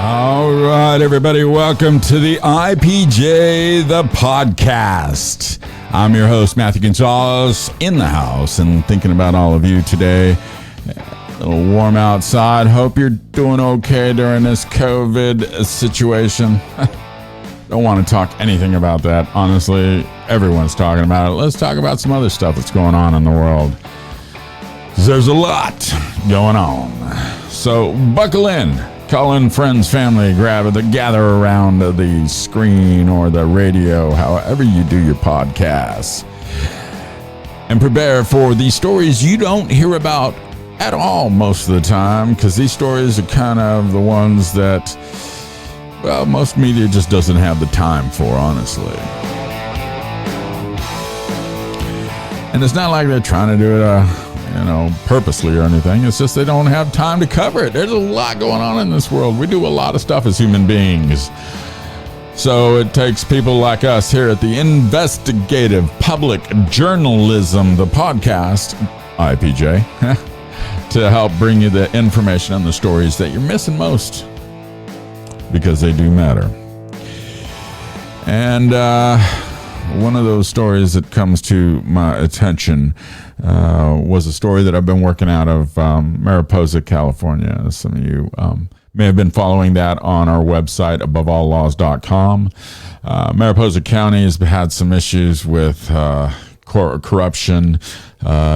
All right, everybody, welcome to the IPJ, the podcast. I'm your host, Matthew Gonzalez, in the house and thinking about all of you today. A little warm outside. Hope you're doing okay during this COVID situation. Don't want to talk anything about that. Honestly, everyone's talking about it. Let's talk about some other stuff that's going on in the world. There's a lot going on. So buckle in. Call in friends, family, gather around the screen or the radio, however you do your podcasts. And prepare for the stories you don't hear about at all most of the time, because these stories are kind of the ones that, well, most media just doesn't have the time for, honestly. And it's not like they're trying to do it purposely or anything. It's just they don't have time to cover it. There's a lot going on in this world. We do a lot of stuff as human beings. So it takes people like us here at the Investigative Public Journalism, the podcast, IPJ, to help bring you the information and the stories that you're missing most, because they do matter. And one of those stories that comes to my attention was a story that I've been working out of Mariposa, California. Some of you may have been following that on our website, abovealllaws.com. Mariposa County has had some issues with corruption,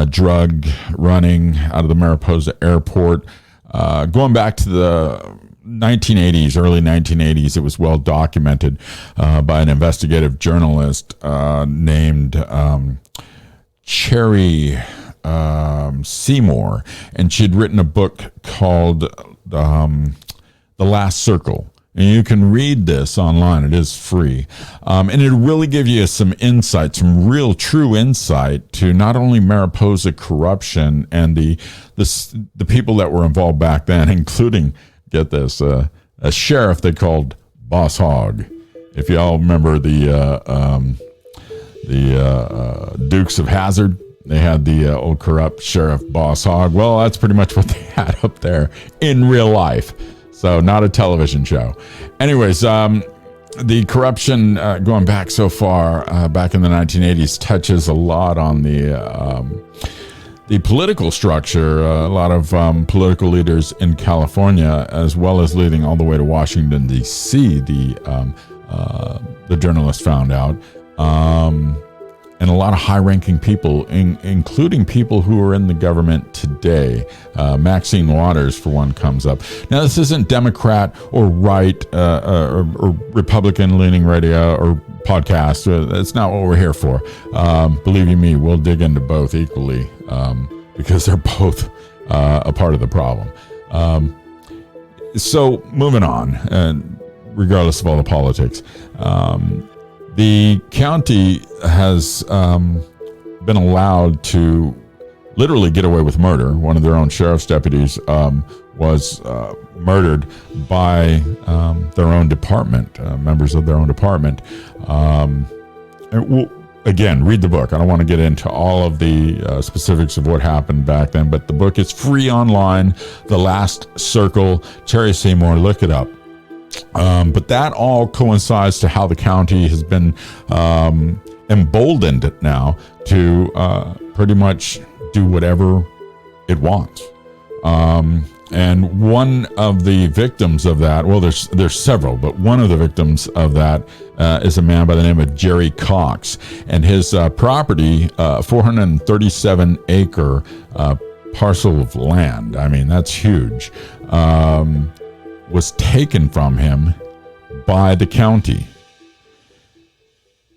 drug running out of the Mariposa airport. Going back to the 1980s, early 1980s, it was well documented by an investigative journalist named Cherry Seymour, and she'd written a book called The Last Circle. And you can read this online. It is free. And it really give you some insight, some real true insight to not only Mariposa corruption and the people that were involved back then, including, get this, a sheriff they called Boss Hogg. If you all remember the Dukes of Hazzard, they had the old corrupt sheriff Boss Hogg. Well, that's pretty much what they had up there in real life. So not a television show. Anyways, the corruption going back so far, back in the 1980s, touches a lot on the political structure. A lot of political leaders in California, as well as leading all the way to Washington, D.C., the journalist found out. And a lot of high-ranking people, including people who are in the government today. Maxine Waters, for one, comes up. Now, this isn't Democrat or right or Republican-leaning radio or podcast. That's not what we're here for. Believe you me, we'll dig into both equally because they're both a part of the problem. So, moving on, and regardless of all the politics, the county has been allowed to literally get away with murder. One of their own sheriff's deputies was murdered by their own department, members of their own department. Again, read the book. I don't want to get into all of the specifics of what happened back then, but the book is free online, The Last Circle, Cherry Seymour, look it up. But that all coincides to how the county has been emboldened now to pretty much do whatever it wants. And one of the victims of that, well, there's several, but one of the victims of that is a man by the name of Jerry Cox, and his property, 437-acre parcel of land. I mean, that's huge. Was taken from him by the county.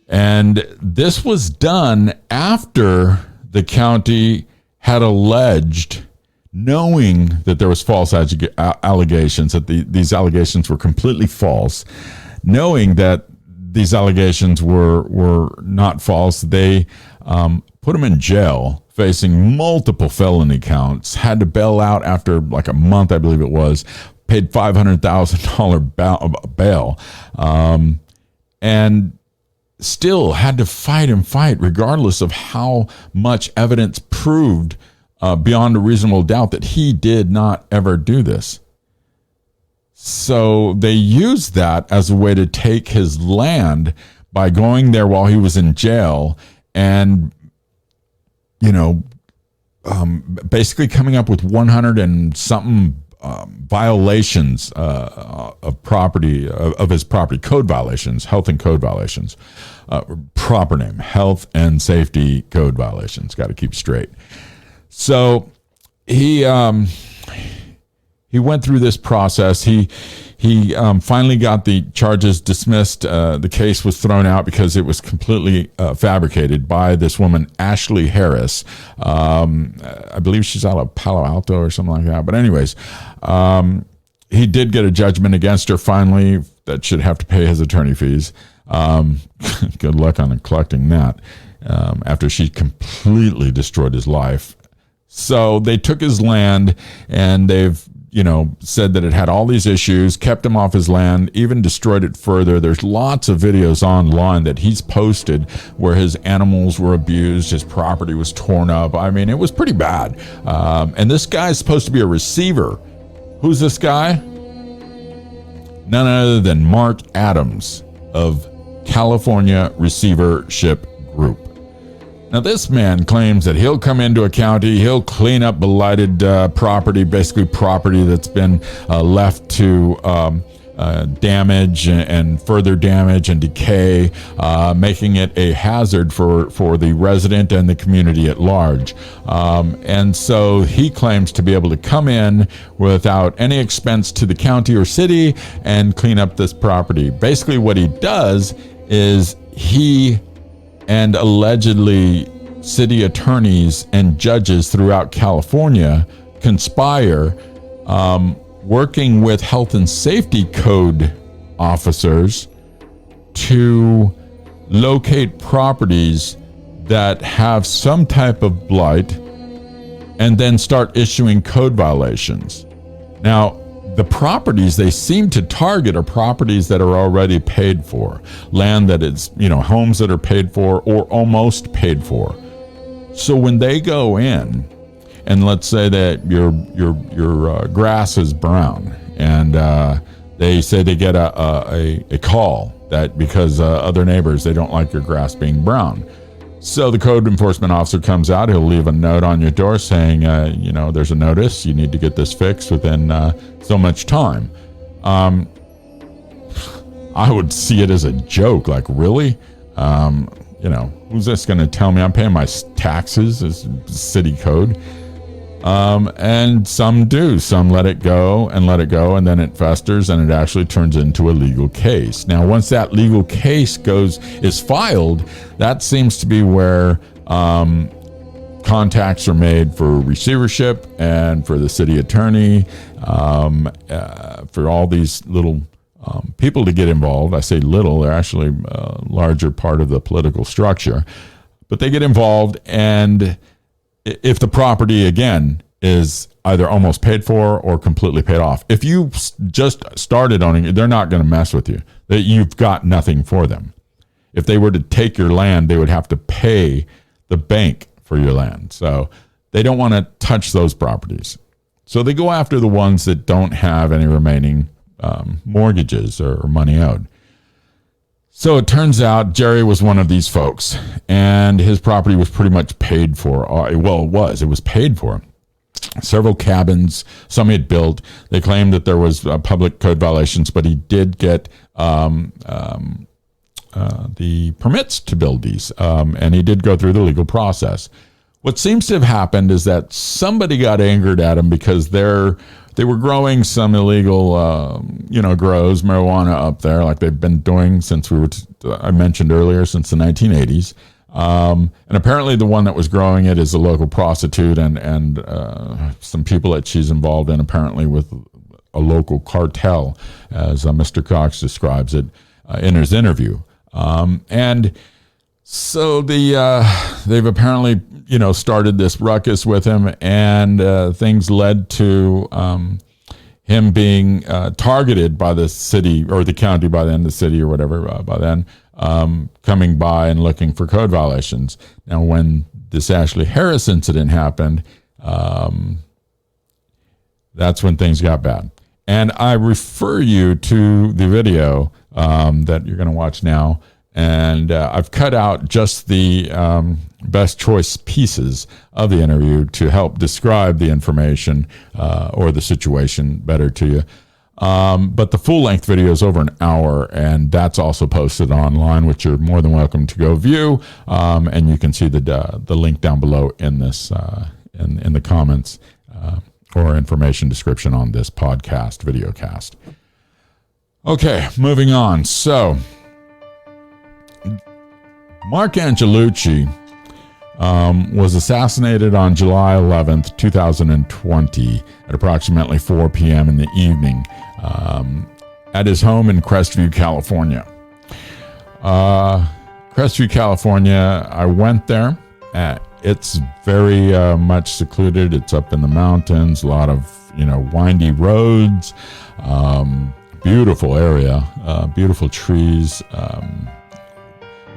And this was done after the county had alleged, knowing that there was false allegations, that these allegations were completely false, knowing that these allegations were not false, they put him in jail, facing multiple felony counts, had to bail out after like a month, I believe it was, paid $500,000 bail, and still had to fight regardless of how much evidence proved beyond a reasonable doubt that he did not ever do this. So they used that as a way to take his land by going there while he was in jail and, basically coming up with 100 and something violations of property, of his property, code violations, health and code violations. Proper name, health and safety code violations. Got to keep straight. So he went through this process. He finally got the charges dismissed. The case was thrown out because it was completely fabricated by this woman, Ashley Harris. I believe she's out of Palo Alto or something like that. But anyways, he did get a judgment against her finally that should have to pay his attorney fees. Good luck on collecting that after she completely destroyed his life. So they took his land and they've said that it had all these issues, kept him off his land, even destroyed it further. There's lots of videos online that he's posted where his animals were abused, his property was torn up. I mean, it was pretty bad. And this guy's supposed to be a receiver. Who's this guy? None other than Mark Adams of California Receivership Group. Now, this man claims that he'll come into a county, he'll clean up blighted property, basically property that's been left to damage and further damage and decay, making it a hazard for the resident and the community at large. And so he claims to be able to come in without any expense to the county or city and clean up this property. Basically, what he does is he and allegedly city attorneys and judges throughout California conspire, working with health and safety code officers to locate properties that have some type of blight and then start issuing code violations. Now, the properties they seem to target are properties that are already paid for, land that is, homes that are paid for or almost paid for. So when they go in, and let's say that your grass is brown, and they say they get a call that because other neighbors, they don't like your grass being brown. So the code enforcement officer comes out, he'll leave a note on your door saying, there's a notice, you need to get this fixed within so much time. I would see it as a joke, like, really? Who's this going to tell me I'm paying my taxes as city code? And some do. Some let it go, and then it festers, and it actually turns into a legal case. Now, once that legal case is filed, that seems to be where contacts are made for receivership and for the city attorney, for all these little people to get involved. I say little, they're actually a larger part of the political structure. But they get involved, and if the property, again, is either almost paid for or completely paid off. If you just started owning it, they're not going to mess with you. You've got nothing for them. If they were to take your land, they would have to pay the bank for your land. So they don't want to touch those properties. So they go after the ones that don't have any remaining mortgages or money owed. So it turns out Jerry was one of these folks, and his property was pretty much paid for. Well, it was paid for. Several cabins, some he had built. They claimed that there was public code violations, but he did get the permits to build these, and he did go through the legal process. What seems to have happened is that somebody got angered at him because they were growing some illegal, grows, marijuana up there, like they've been doing since I mentioned earlier, since the 1980s. And apparently the one that was growing it is a local prostitute and some people that she's involved in, apparently with a local cartel, as Mr. Cox describes it in his interview. And so they've apparently, started this ruckus with him, and things led to him being targeted by the city or the county by then, the city or whatever by then, coming by and looking for code violations. Now, when this Ashley Harris incident happened, that's when things got bad. And I refer you to the video that you're going to watch now. And I've cut out just the best choice pieces of the interview to help describe the information or the situation better to you. But the full-length video is over an hour, and that's also posted online, which you're more than welcome to go view. And you can see the link down below in this in the comments or information description on this podcast, videocast. Okay, moving on. So, Marc Angelucci was assassinated on July 11th, 2020 at approximately 4 p.m. in the evening at his home in Crestview, California. Crestview, California, I went there. It's very much secluded. It's up in the mountains, a lot of, windy roads, beautiful area, beautiful trees,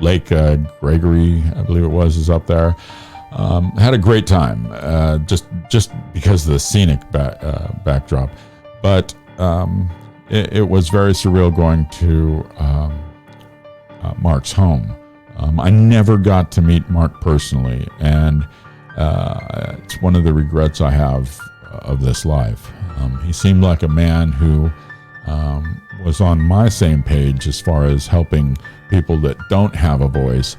Lake Gregory, I believe it was, is up there. Had a great time, just because of the scenic backdrop. But it was very surreal going to Marc's home. I never got to meet Marc personally, and it's one of the regrets I have of this life. He seemed like a man who was on my same page as far as helping people that don't have a voice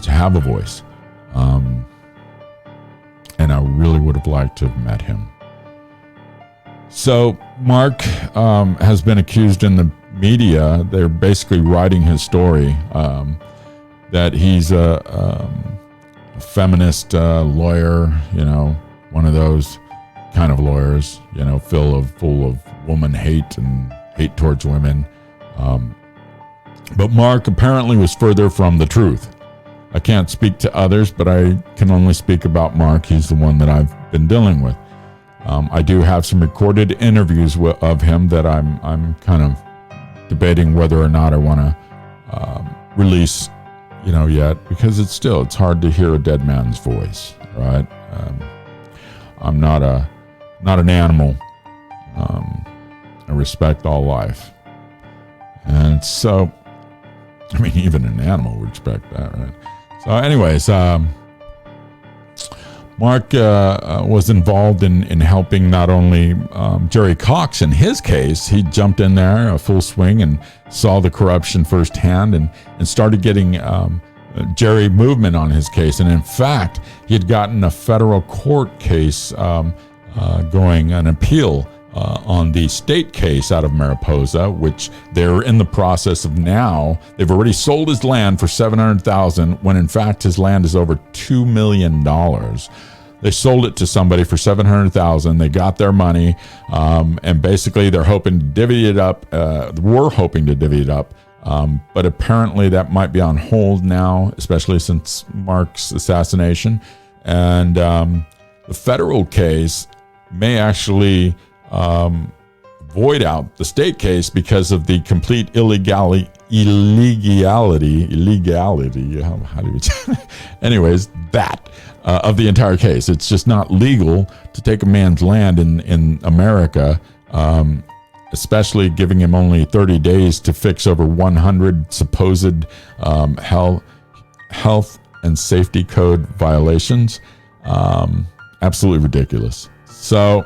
to have a voice. And I really would have liked to have met him. So Marc has been accused in the media. They're basically writing his story, that he's a feminist lawyer, one of those kind of lawyers, full of woman hate and hate towards women. But Marc apparently was further from the truth. I can't speak to others, but I can only speak about Marc. He's the one that I've been dealing with. I do have some recorded interviews of him that I'm kind of debating whether or not I want to release, yet, because it's hard to hear a dead man's voice, right? I'm not an animal. I respect all life, and so, even an animal would respect that, right? So, anyways, Marc was involved in helping not only Jerry Cox in his case. He jumped in there a full swing and saw the corruption firsthand and started getting Jerry movement on his case. And in fact, he had gotten a federal court case going, an appeal on the state case out of Mariposa, which they're in the process of now. They've already sold his land for $700,000 when in fact his land is over $2 million. They sold it to somebody for $700,000. They got their money, and basically they're hoping to divvy it up. We're hoping to divvy it up, but apparently that might be on hold now, especially since Marc's assassination. And the federal case may actually void out the state case because of the complete illegality. How do you anyways, that of the entire case. It's just not legal to take a man's land in America, especially giving him only 30 days to fix over 100 supposed health and safety code violations. Absolutely ridiculous. So,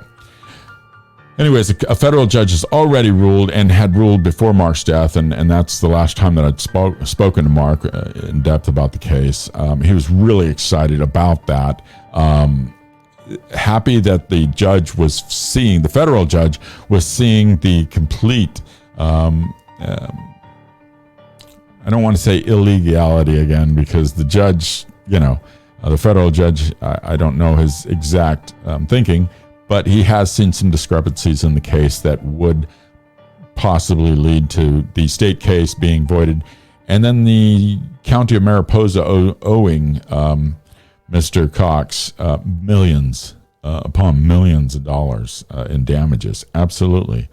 anyways, a federal judge has already ruled and had ruled before Marc's death, and that's the last time that I'd spoken to Marc in depth about the case. He was really excited about that. Happy that the federal judge was seeing the complete, I don't want to say illegality again, because the judge, the federal judge, I don't know his exact thinking, but he has seen some discrepancies in the case that would possibly lead to the state case being voided, and then the county of Mariposa owing Mr. Cox millions upon millions of dollars in damages. Absolutely.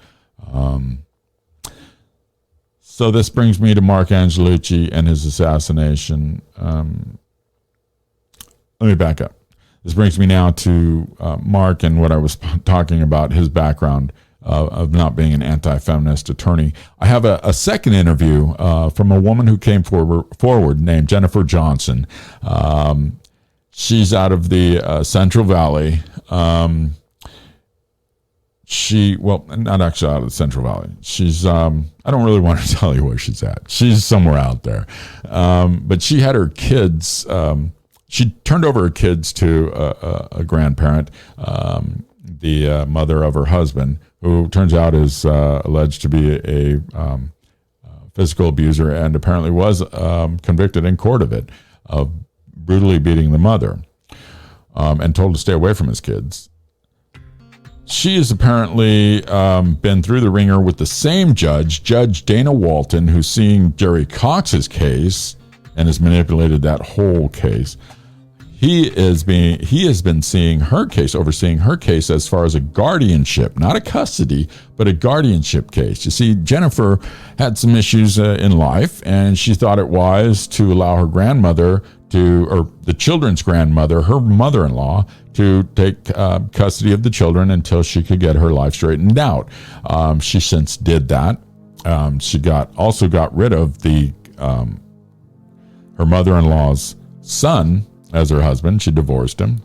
So this brings me to Marc Angelucci and his assassination. Let me back up. This brings me now to Marc and what I was talking about, his background. of not being an anti-feminist attorney. I have a second interview from a woman who came forward named Jennifer Johnson. She's out of the Central Valley. Not actually out of the Central Valley. She's, I don't really want to tell you where she's at. She's somewhere out there. But she had her kids, she turned over her kids to a grandparent, the mother of her husband, who turns out is alleged to be a physical abuser and apparently was convicted in court of it, of brutally beating the mother, and told to stay away from his kids. She has apparently been through the ringer with the same judge, Judge Dana Walton, who's seeing Jerry Cox's case and has manipulated that whole case. He has been seeing her case, overseeing her case as far as a guardianship, not a custody, but a guardianship case. You see, Jennifer had some issues in life, and she thought it wise to allow her grandmother or the children's grandmother, her mother-in-law, to take custody of the children until she could get her life straightened out. She since did that. She also got rid of her mother-in-law's son as her husband. She divorced him.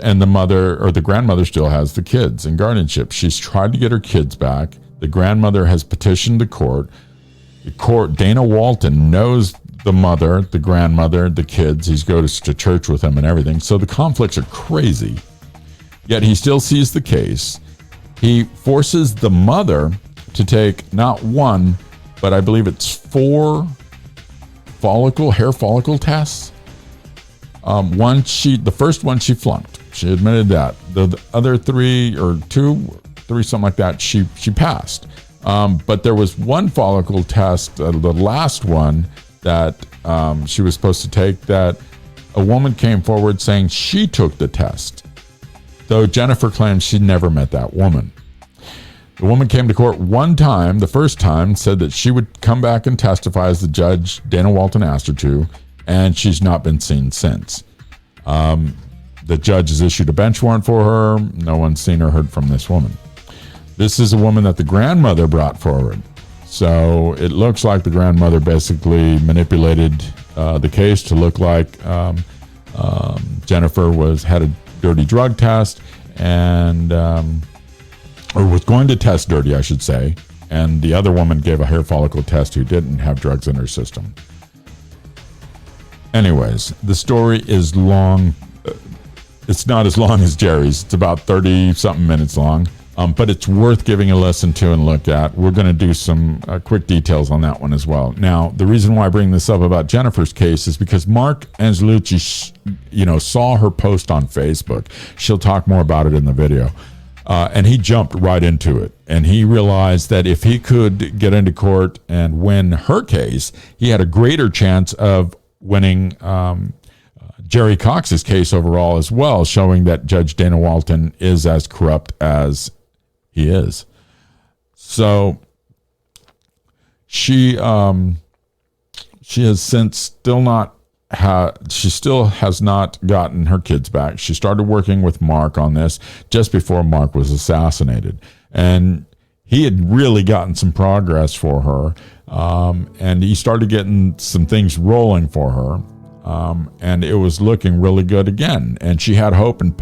And the grandmother still has the kids in guardianship. She's tried to get her kids back. The grandmother has petitioned the court. Dana Walton knows the mother, the grandmother, the kids. He goes to church with them and everything. So the conflicts are crazy. Yet he still sees the case. He forces the mother to take not one, but I believe it's 4 hair follicle tests. The first one she flunked. She admitted that. The other 3 or 2, 3, something like that, she passed. But there was one follicle test, the last one, that she was supposed to take, that a woman came forward saying she took the test, though Jennifer claims she never met that woman. The woman came to court one time, the first time, said that she would come back and testify as the judge, Dana Walton, asked her to, and she's not been seen since. The judge has issued a bench warrant for her. No one's seen or heard from this woman. This is a woman that the grandmother brought forward. So it looks like the grandmother basically manipulated the case to look like Jennifer had a dirty drug test and or was going to test dirty, I should say, and the other woman gave a hair follicle test who didn't have drugs in her system. Anyways, the story is long. It's not as long as Jerry's. It's about 30-something minutes long. But it's worth giving a listen to and look at. We're going to do some quick details on that one as well. Now, the reason why I bring this up about Jennifer's case is because Marc Angelucci, saw her post on Facebook. She'll talk more about it in the video. And he jumped right into it. And he realized that if he could get into court and win her case, he had a greater chance of winning Jerry Cox's case overall as well, showing that Judge Dana Walton is as corrupt as he is. So she has since still has not gotten her kids back. She started working with Marc on this just before Marc was assassinated, and he had really gotten some progress for her, and he started getting some things rolling for her. And it was looking really good again. And she had hope, and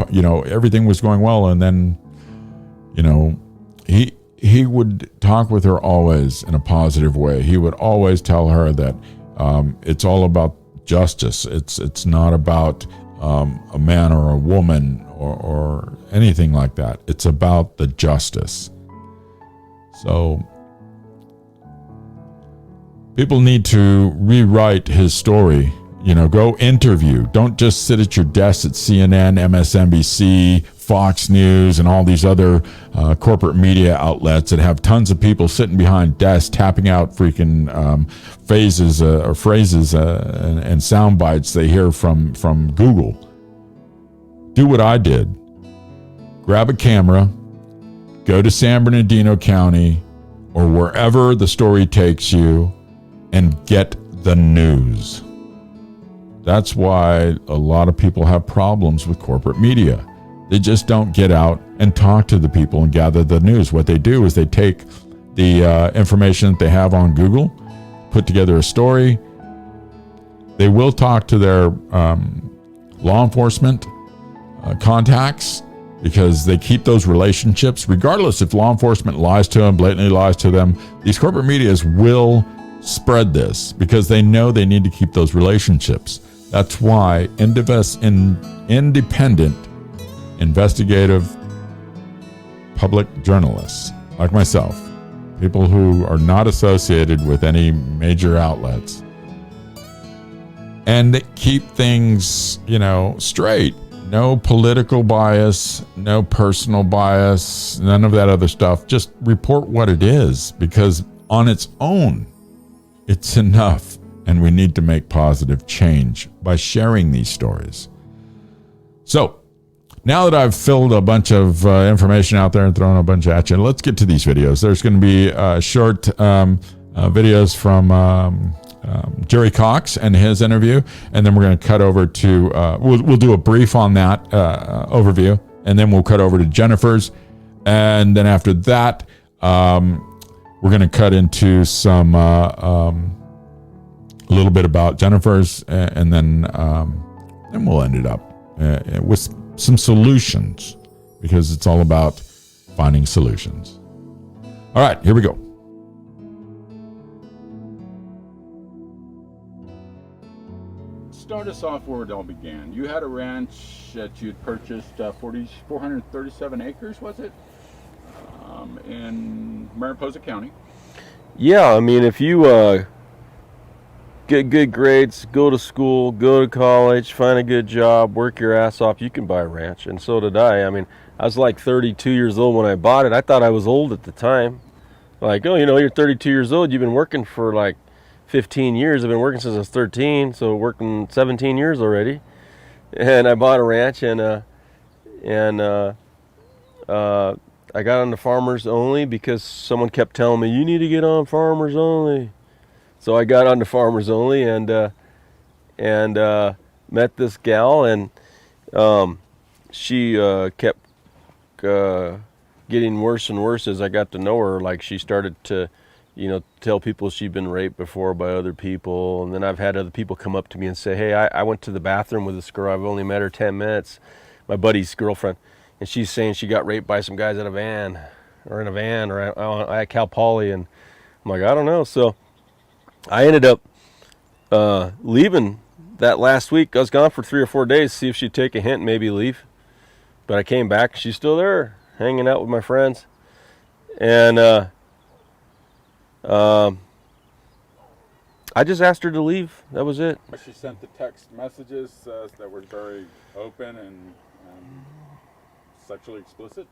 everything was going well. And then, he would talk with her always in a positive way. He would always tell her that it's all about justice. It's not about a man or a woman or anything like that. It's about the justice. So people need to rewrite his story. Go interview. Don't just sit at your desk at CNN, MSNBC, Fox News, and all these other corporate media outlets that have tons of people sitting behind desks tapping out freaking phrases and sound bites they hear from Google. Do what I did. Grab a camera, go to San Bernardino County or wherever the story takes you and get the news. That's why a lot of people have problems with corporate media. They just don't get out and talk to the people and gather the news. What they do is they take the information that they have on Google, put together a story. They will talk to their law enforcement contacts, because they keep those relationships. Regardless if law enforcement lies to them, blatantly lies to them, these corporate medias will spread this because they know they need to keep those relationships. That's why independent investigative public journalists like myself, people who are not associated with any major outlets, and they keep things, straight. No political bias, no personal bias, none of that other stuff. Just report what it is, because on its own, it's enough. And we need to make positive change by sharing these stories. So now that I've filled a bunch of information out there and thrown a bunch at you, let's get to these videos. There's going to be short videos from Jerry Cox and his interview, and then we're going to cut over to we'll do a brief on that overview, and then we'll cut over to Jennifer's, and then after that we're going to cut into some a little bit about Jennifer's, and then we'll end it up with some solutions, because it's all about finding solutions. All right, here we go. Start us off where it all began. You had a ranch that you'd purchased 437 acres, was it? In Mariposa County. Yeah, I mean, if you get good grades, go to school, go to college, find a good job, work your ass off, you can buy a ranch. And so did I. I mean, I was like 32 years old when I bought it. I thought I was old at the time. Like, oh, you're 32 years old. You've been working for like 15 years. I've been working since I was 13, so working 17 years already. And I bought a ranch, and I got on the Farmers Only because someone kept telling me, you need to get on Farmers Only. So I got on the Farmers Only and met this gal, and she kept getting worse and worse as I got to know her. Like, she started to tell people she'd been raped before by other people. And then I've had other people come up to me and say, hey, I went to the bathroom with this girl. I've only met her 10 minutes, my buddy's girlfriend. And she's saying she got raped by some guys in a van or at Cal Poly. And I'm like, I don't know. So I ended up leaving that last week. I was gone for 3 or 4 days to see if she'd take a hint and maybe leave. But I came back. She's still there, hanging out with my friends. And I just asked her to leave. That was it. She sent the text messages that were very open and sexually explicit.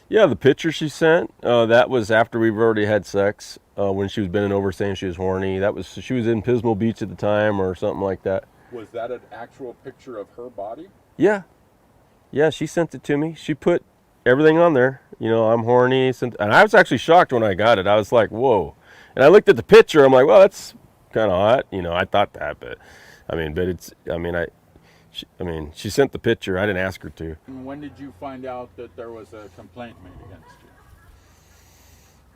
Yeah, the picture she sent, that was after we've already had sex, when she was bending over saying she was horny. She was in Pismo Beach at the time or something like that. Was that an actual picture of her body? Yeah. Yeah, she sent it to me. She put everything on there. I'm horny. And I was actually shocked when I got it. I was like, whoa. And I looked at the picture. I'm like, well, that's kind of hot. I thought that, but she sent the picture. I didn't ask her to. And when did you find out that there was a complaint made against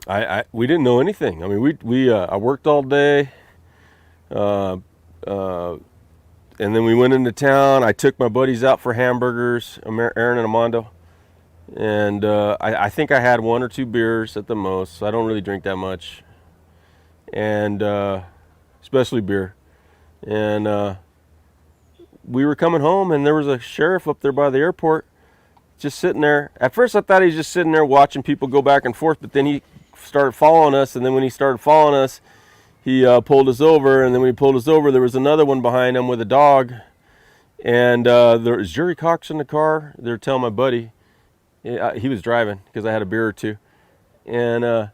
you? We didn't know anything. I mean, I worked all day, and then we went into town. I took my buddies out for hamburgers, Aaron and Armando, and I think I had 1 or 2 beers at the most. So I don't really drink that much, and especially beer. And we were coming home, and there was a sheriff up there by the airport just sitting there. At first I thought he was just sitting there watching people go back and forth, but then he started following us, and then when he started following us, he pulled us over. And then when he pulled us over, there was another one behind him with a dog, and there was Jerry Cox in the car. They were telling my buddy, he was driving because I had a beer or two, and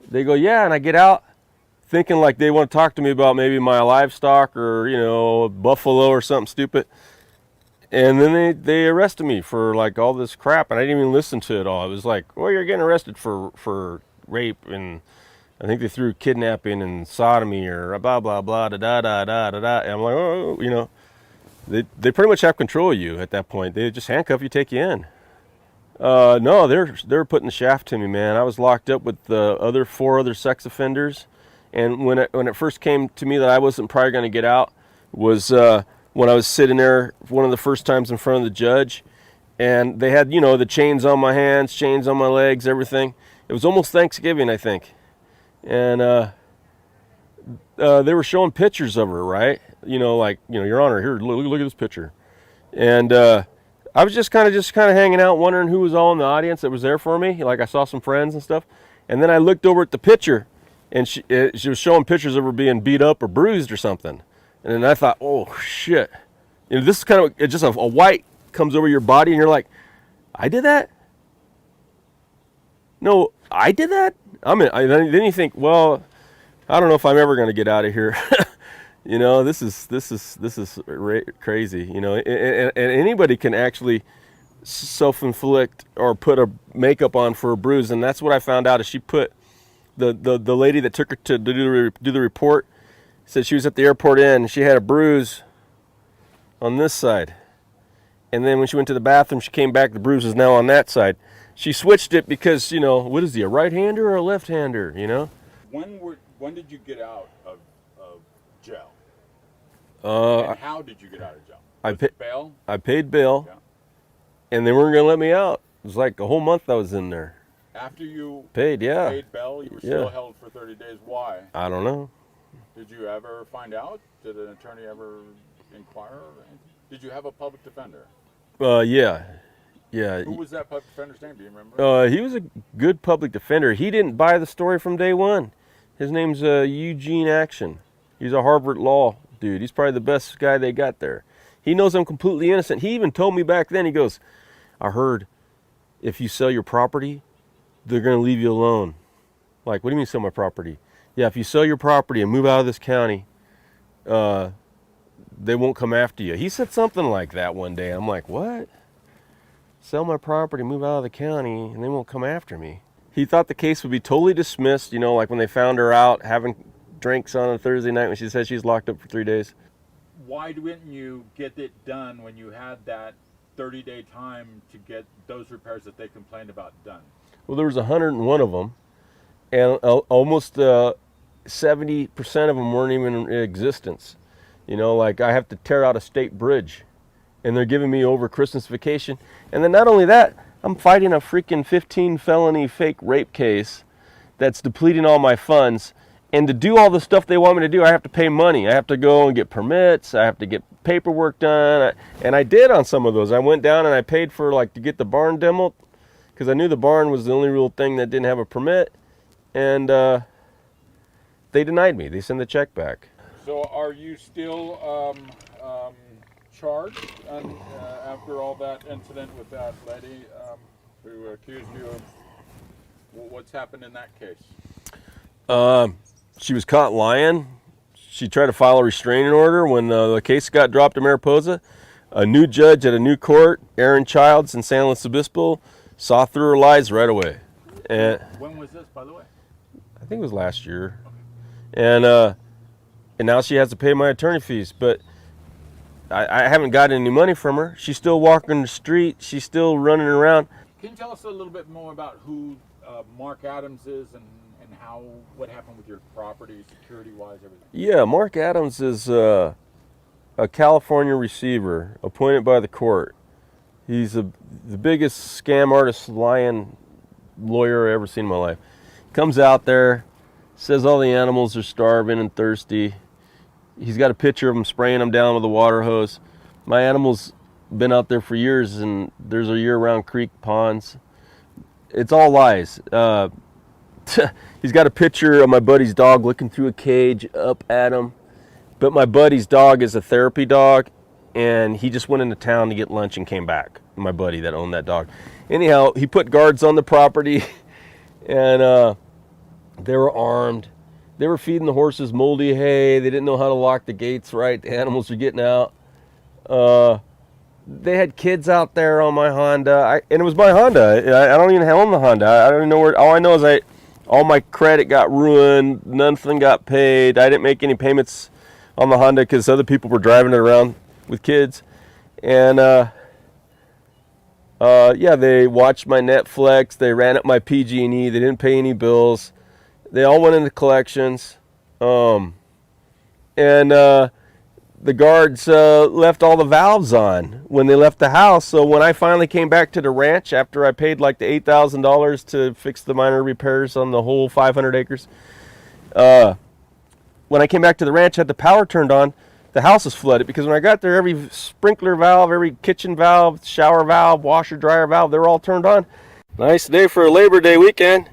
they go, yeah. And I get out thinking like they want to talk to me about maybe my livestock or buffalo or something stupid. And then they arrested me for like all this crap, and I didn't even listen to it all. It was like, well, you're getting arrested for rape, and I think they threw kidnapping and sodomy or blah blah blah da da da da da da. And I'm like, oh, they pretty much have control of you at that point. They just handcuff you, take you in. No, they're putting the shaft to me, man. I was locked up with the four other sex offenders, and when it first came to me that I wasn't probably going to get out was when I was sitting there one of the first times in front of the judge, and they had the chains on my hands, chains on my legs, everything. It was almost Thanksgiving, I think, and they were showing pictures of her, right? Your Honor, here, look at this picture, and I was just kind of hanging out, wondering who was all in the audience that was there for me. Like, I saw some friends and stuff, and then I looked over at the picture, and she was showing pictures of her being beat up or bruised or something, and then I thought, oh shit, this is kind of just a white comes over your body, and you're like, I did that? No, I did that? Then you think, well, I don't know if I'm ever going to get out of here. This is crazy. And anybody can actually self-inflict or put a makeup on for a bruise, and that's what I found out. Is she put the lady that took her to do the report said she was at the airport inn. She had a bruise on this side, and then when she went to the bathroom, she came back. The bruise is now on that side. She switched it because what is he, a right-hander or a left-hander? When did you get out of jail? And how did you get out of jail? Bail? I paid bail, yeah. And they weren't going to let me out. It was like a whole month I was in there. After you paid bail, you were still held for 30 days. Why? I don't know. Did you ever find out? Did an attorney ever inquire? Did you have a public defender? Yeah. Who was that public defender's name? Do you remember? He was a good public defender. He didn't buy the story from day one. His name's Eugene Action. He's a Harvard Law dude. He's probably the best guy they got there. He knows I'm completely innocent. He even told me back then, he goes, I heard if you sell your property, they're going to leave you alone. Like, what do you mean sell my property? Yeah, if you sell your property and move out of this county, they won't come after you. He said something like that one day. I'm like, what? Sell my property, move out of the county, and they won't come after me. He thought the case would be totally dismissed, like when they found her out having drinks on a Thursday night when she said she's locked up for 3 days. Why didn't you get it done when you had that 30-day time to get those repairs that they complained about done? Well, there was 101 of them, and almost 70% of them weren't even in existence. Like I have to tear out a state bridge, and they're giving me over Christmas vacation. And then not only that, I'm fighting a freaking 15 felony fake rape case that's depleting all my funds. And to do all the stuff they want me to do, I have to pay money. I have to go and get permits. I have to get paperwork done. And I did on some of those. I went down and I paid for to get the barn demoed because I knew the barn was the only real thing that didn't have a permit. And they denied me. They sent the check back. So are you still charged after all that incident with that lady who accused you of what's happened in that case? She was caught lying. She tried to file a restraining order when the case got dropped to Mariposa. A new judge at a new court, Aaron Childs in San Luis Obispo, saw through her lies right away. And when was this, by the way? I think it was last year. Okay. And now she has to pay my attorney fees, but I haven't gotten any money from her. She's still walking the street. She's still running around. Can you tell us a little bit more about who Marc Adams is and what happened with your property, security-wise, everything? Yeah, Marc Adams is a California receiver appointed by the court. He's the biggest scam artist, lying lawyer I've ever seen in my life. Comes out there, says all the animals are starving and thirsty. He's got a picture of them spraying them down with a water hose. My animals been out there for years, and there's a year-round creek, ponds. It's all lies. He's got a picture of my buddy's dog looking through a cage up at him. But my buddy's dog is a therapy dog, and he just went into town to get lunch and came back. My buddy that owned that dog. Anyhow, he put guards on the property, and they were armed. They were feeding the horses moldy hay. They didn't know how to lock the gates right. The animals were getting out. They had kids out there on my Honda, and it was my Honda. I don't even own the Honda. I don't even know where. All I know is all my credit got ruined. Nothing got paid. I didn't make any payments on the Honda because other people were driving it around with kids. And yeah, they watched my Netflix. They ran up my PG&E. They didn't pay any bills. They all went into collections. The guards left all the valves on when they left the house. So when I finally came back to the ranch after I paid like the $8,000 to fix the minor repairs on the whole 500 acres, when I came back to the ranch, had the power turned on, the house was flooded because when I got there, every sprinkler valve, every kitchen valve, shower valve, washer, dryer valve, they were all turned on. Nice day for a Labor Day weekend.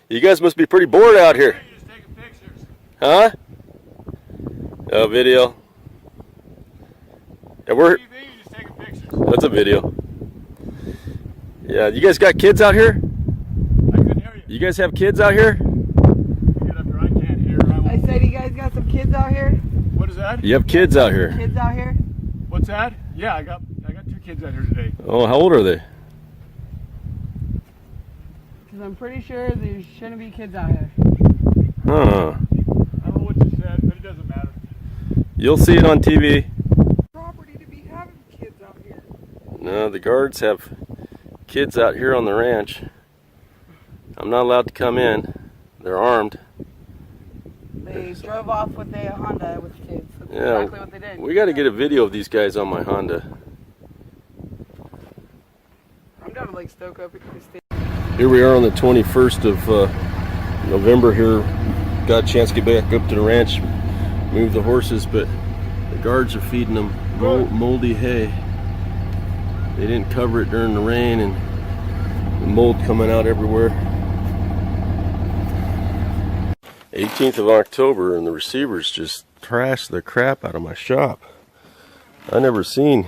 You guys must be pretty bored out here. Huh? A video. And we're. That's a video. Yeah, you guys got kids out here? I couldn't hear you. You guys have kids out here? I can't hear. I said, you guys got some kids out here? What is that? You have kids out here? Kids out here? What's that? Yeah, I got 2 kids out here today. Oh, how old are they? Because I'm pretty sure there shouldn't be kids out here. Huh. I don't know what you said, but it doesn't matter. You'll see it on TV. Property to be having kids out here. No, the guards have kids out here on the ranch. I'm not allowed to come in. They're armed. They drove off with a Honda with kids. That's Yeah, exactly what they did. we got to get a video of these guys on my Honda. I'm down to like stoke up. Here we are on the 21st of November here. Got a chance to get back up to the ranch, move the horses, but the guards are feeding them moldy hay. They didn't cover it during the rain and the mold coming out everywhere. 18th of October and the receivers just trashed the crap out of my shop. I never seen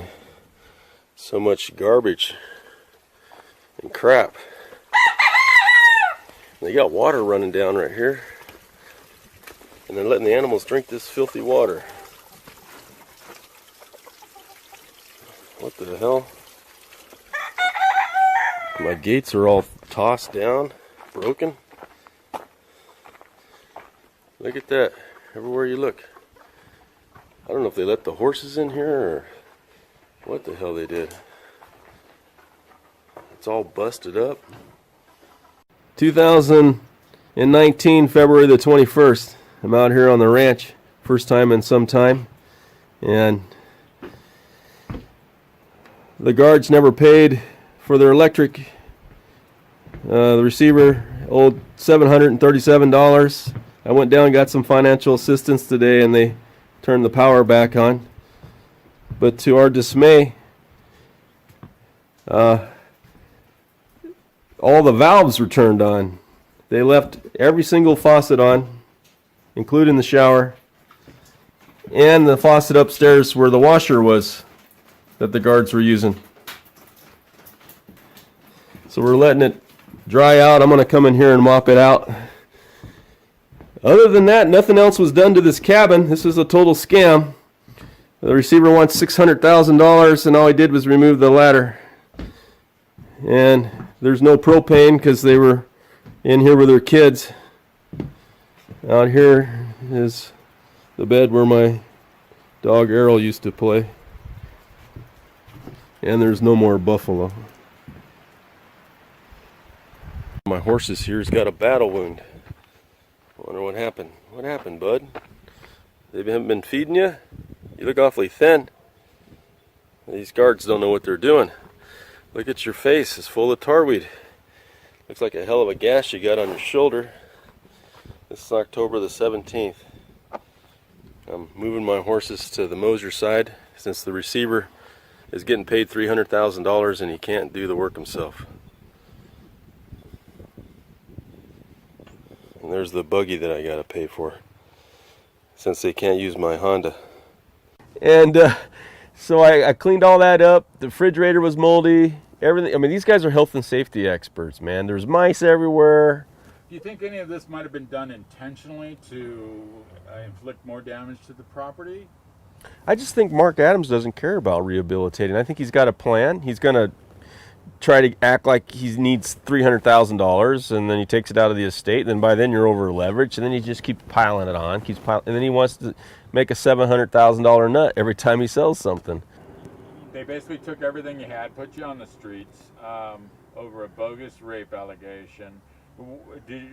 so much garbage and crap. They got water running down right here, and they're letting the animals drink this filthy water. What the hell? My gates are all tossed down, broken. Look at that, everywhere you look. I don't know if they let the horses in here or what the hell they did. It's all busted up. 2019, February the 21st. I'm out here on the ranch, first time in some time, and the guards never paid for their electric. The receiver owed $737. I went down and got some financial assistance today, and they turned the power back on. But to our dismay, all the valves were turned on. They left every single faucet on, including the shower, and the faucet upstairs where the washer was that the guards were using. So we're letting it dry out. I'm going to come in here and mop it out. Other than that, nothing else was done to this cabin. This is a total scam. The receiver wants $600,000, and all he did was remove the ladder. And there's no propane because they were in here with their kids. Out here is the bed where my dog Errol used to play. And there's no more buffalo. My horses here's got a battle wound. I wonder what happened. What happened, bud? They haven't been feeding you? You look awfully thin. These guards don't know what they're doing. Look at your face. It's full of tarweed. Looks like a hell of a gash you got on your shoulder. This is October the 17th. I'm moving my horses to the Moser side since the receiver is getting paid $300,000 and he can't do the work himself. And there's the buggy that I gotta pay for since they can't use my Honda. And so I cleaned all that up. The refrigerator was moldy. Everything. I mean, these guys are health and safety experts, man. There's mice everywhere. Do you think any of this might have been done intentionally to inflict more damage to the property? I just think Marc Adams doesn't care about rehabilitating. I think he's got a plan. He's going to try to act like he needs $300,000, and then he takes it out of the estate. And then by then you're over leveraged, and then he just keeps piling it on, and then he wants to make a $700,000 nut every time he sells something. They basically took everything you had, put you on the streets over a bogus rape allegation. Did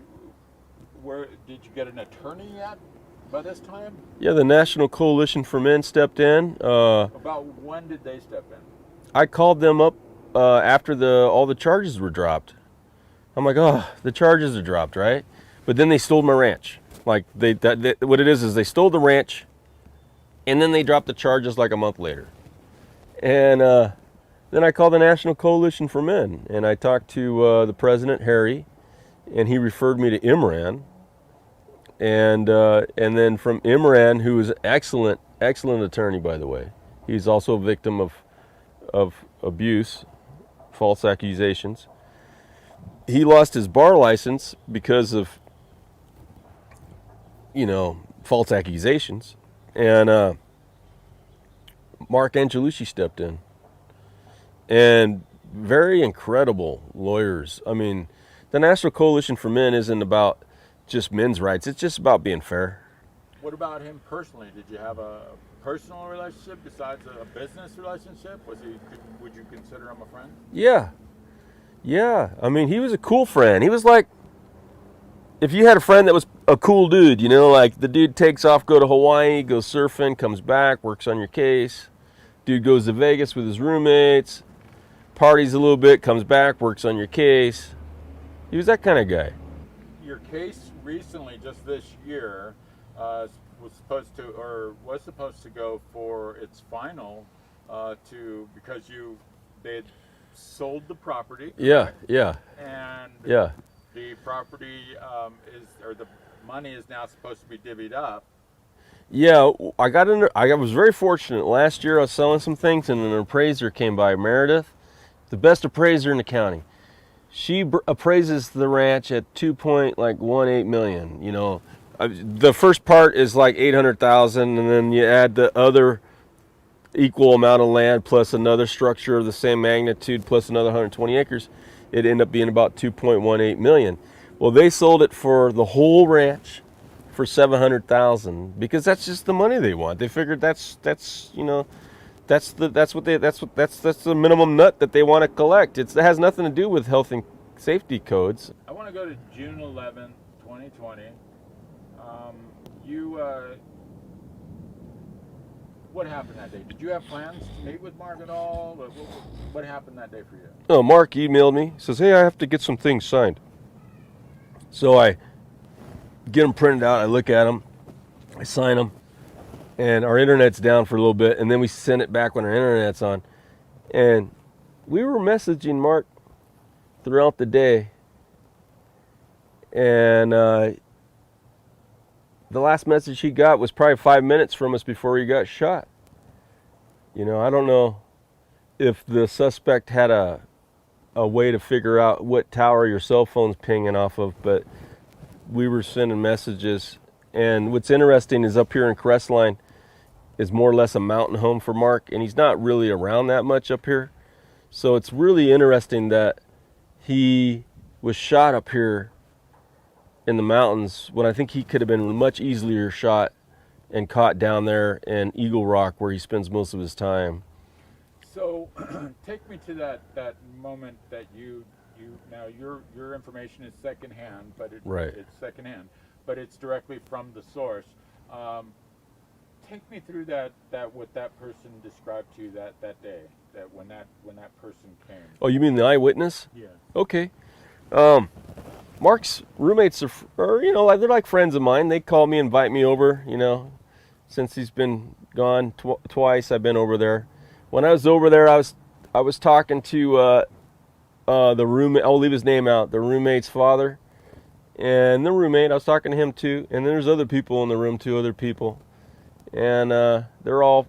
you get an attorney yet by this time? Yeah, the National Coalition for Men stepped in. About when did they step in? I called them up after all the charges were dropped. I'm like, oh, the charges are dropped, right? But then they stole my ranch. Like what it is they stole the ranch, and then they dropped the charges like a month later. And then I called the National Coalition for Men, and I talked to the president, Harry, and he referred me to Imran. And then from Imran, who is an excellent attorney, by the way. He's also a victim of abuse, false accusations. He lost his bar license because of, false accusations. And Marc Angelucci stepped in. And very incredible lawyers. I mean, the National Coalition for Men isn't about just men's rights. It's just about being fair. What about him personally? Did you have a personal relationship besides a business relationship? Would you consider him a friend? Yeah. I mean, he was a cool friend. He was like, if you had a friend that was a cool dude, like the dude takes off, go to Hawaii, goes surfing, comes back, works on your case. Dude goes to Vegas with his roommates, parties a little bit, comes back, works on your case. He was that kind of guy. Your case recently, just this year, was supposed to go for its final because they had sold the property. Yeah. And Yeah. the property the money is now supposed to be divvied up. Yeah, I was very fortunate. Last year I was selling some things, and an appraiser came by, Meredith, the best appraiser in the county. She appraises the ranch at $2.18 million. The first part is like $800,000, and then you add the other equal amount of land plus another structure of the same magnitude plus another 120 acres. It ended up being about $2.18 million. Well, they sold it for the whole ranch for $700,000 because that's just the money they want. They figured that's the minimum nut that they want to collect. It has nothing to do with health and safety codes. I want to go to June 11th, 2020. What happened that day? Did you have plans to meet with Mark at all? What happened that day for you? No, Mark emailed me. Says, hey, I have to get some things signed. So I get them printed out. I look at them. I sign them. And our internet's down for a little bit. And then we send it back when our internet's on. And we were messaging Mark throughout the day. And the last message he got was probably 5 minutes from us before he got shot. I don't know if the suspect had a way to figure out what tower your cell phone's pinging off of, but we were sending messages. And what's interesting is up here in Crestline is more or less a mountain home for Mark, and he's not really around that much up here. So it's really interesting that he was shot up here in the mountains when I think he could have been much easier shot and caught down there in Eagle Rock where he spends most of his time. So take me to that moment that you now your information is secondhand, but it's secondhand, but it's directly from the source. Take me through that what that person described to you that day, that when that person came. Oh, you mean the eyewitness? Yeah. Okay. Mark's roommates are they're like friends of mine. They call me, invite me over. Since he's been gone twice, I've been over there. When I was over there, I was talking to the roommate. I'll leave his name out. The roommate's father, and the roommate. I was talking to him too. And then there's other people in the room too, other people, and they're all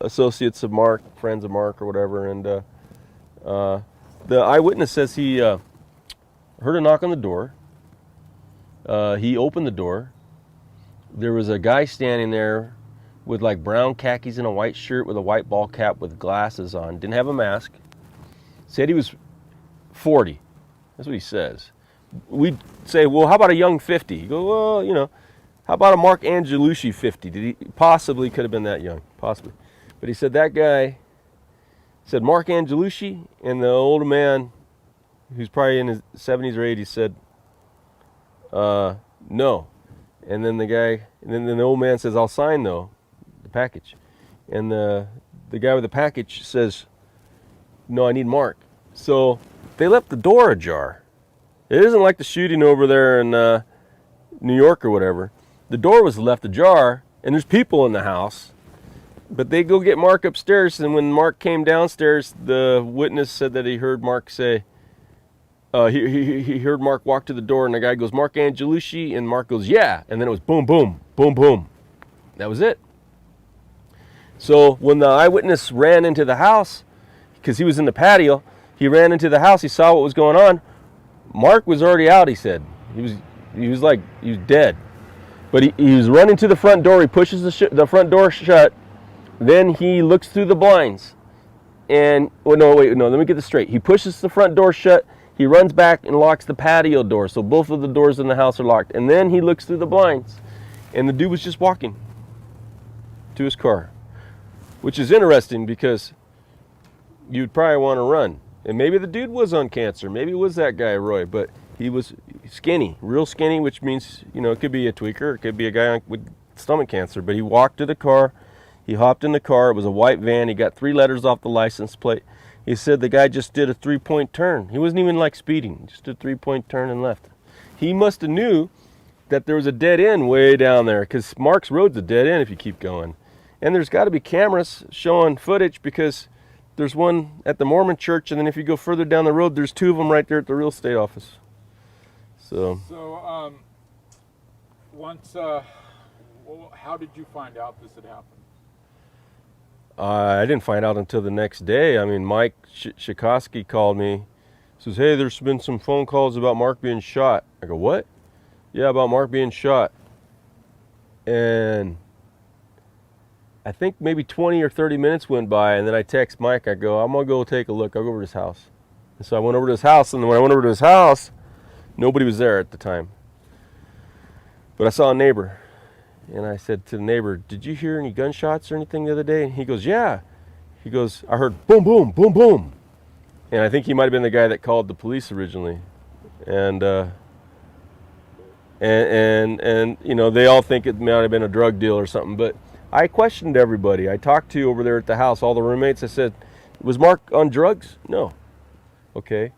associates of Mark, friends of Mark or whatever. And the eyewitness says he heard a knock on the door. He opened the door. There was a guy standing there with like brown khakis and a white shirt with a white ball cap with glasses on. Didn't have a mask. Said he was 40. That's what he says. We'd say, well, how about a young 50? You go, well, you know, how about a Marc Angelucci 50? Did he possibly could have been that young? Possibly. But he said that guy said Marc Angelucci, and the older man, who's probably in his 70s or 80s, said, no. And then the old man says, I'll sign though, the package. And the guy with the package says, no, I need Mark. So they left the door ajar. It isn't like the shooting over there in New York or whatever. The door was left ajar, and there's people in the house. But they go get Mark upstairs, and when Mark came downstairs, the witness said that he heard Mark say, he heard Mark walk to the door, and the guy goes, Marc Angelucci, and Mark goes, yeah. And then it was boom, boom, boom, boom. That was it. So when the eyewitness ran into the house, because he was in the patio, he ran into the house, he saw what was going on. Mark was already out, he said. He was dead. But he was running to the front door, he pushes the front door shut, then he looks through the blinds. And, let me get this straight. He pushes the front door shut, he runs back and locks the patio door, so both of the doors in the house are locked. And then he looks through the blinds, and the dude was just walking to his car, which is interesting because you'd probably want to run. And maybe the dude was on cancer. Maybe it was that guy, Roy, but he was skinny, real skinny, which means, it could be a tweaker, it could be a guy with stomach cancer. But he walked to the car, he hopped in the car, it was a white van, he got 3 letters off the license plate. He said the guy just did a 3-point turn. He wasn't even like speeding, just a 3-point turn and left. He must have knew that there was a dead end way down there, because Mark's Road's a dead end if you keep going. And there's got to be cameras showing footage, because there's one at the Mormon church, and then if you go further down the road, there's 2 of them right there at the real estate office. So how did you find out this had happened? I didn't find out until the next day. I mean, Mike Shikoski called me, says, hey, there's been some phone calls about Mark being shot. I go, what? Yeah, about Mark being shot. And I think maybe 20 or 30 minutes went by, and then I text Mike. I go, I'm going to go take a look. I'll go over to his house. And so I went over to his house, and when I went over to his house, nobody was there at the time. But I saw a neighbor, and I said to the neighbor, did you hear any gunshots or anything the other day? And he goes, yeah. He goes, I heard boom, boom, boom, boom. And I think he might have been the guy that called the police originally. And they all think it might have been a drug deal or something. But I questioned everybody I talked to over there at the house, all the roommates. I said, was Mark on drugs? No. Okay.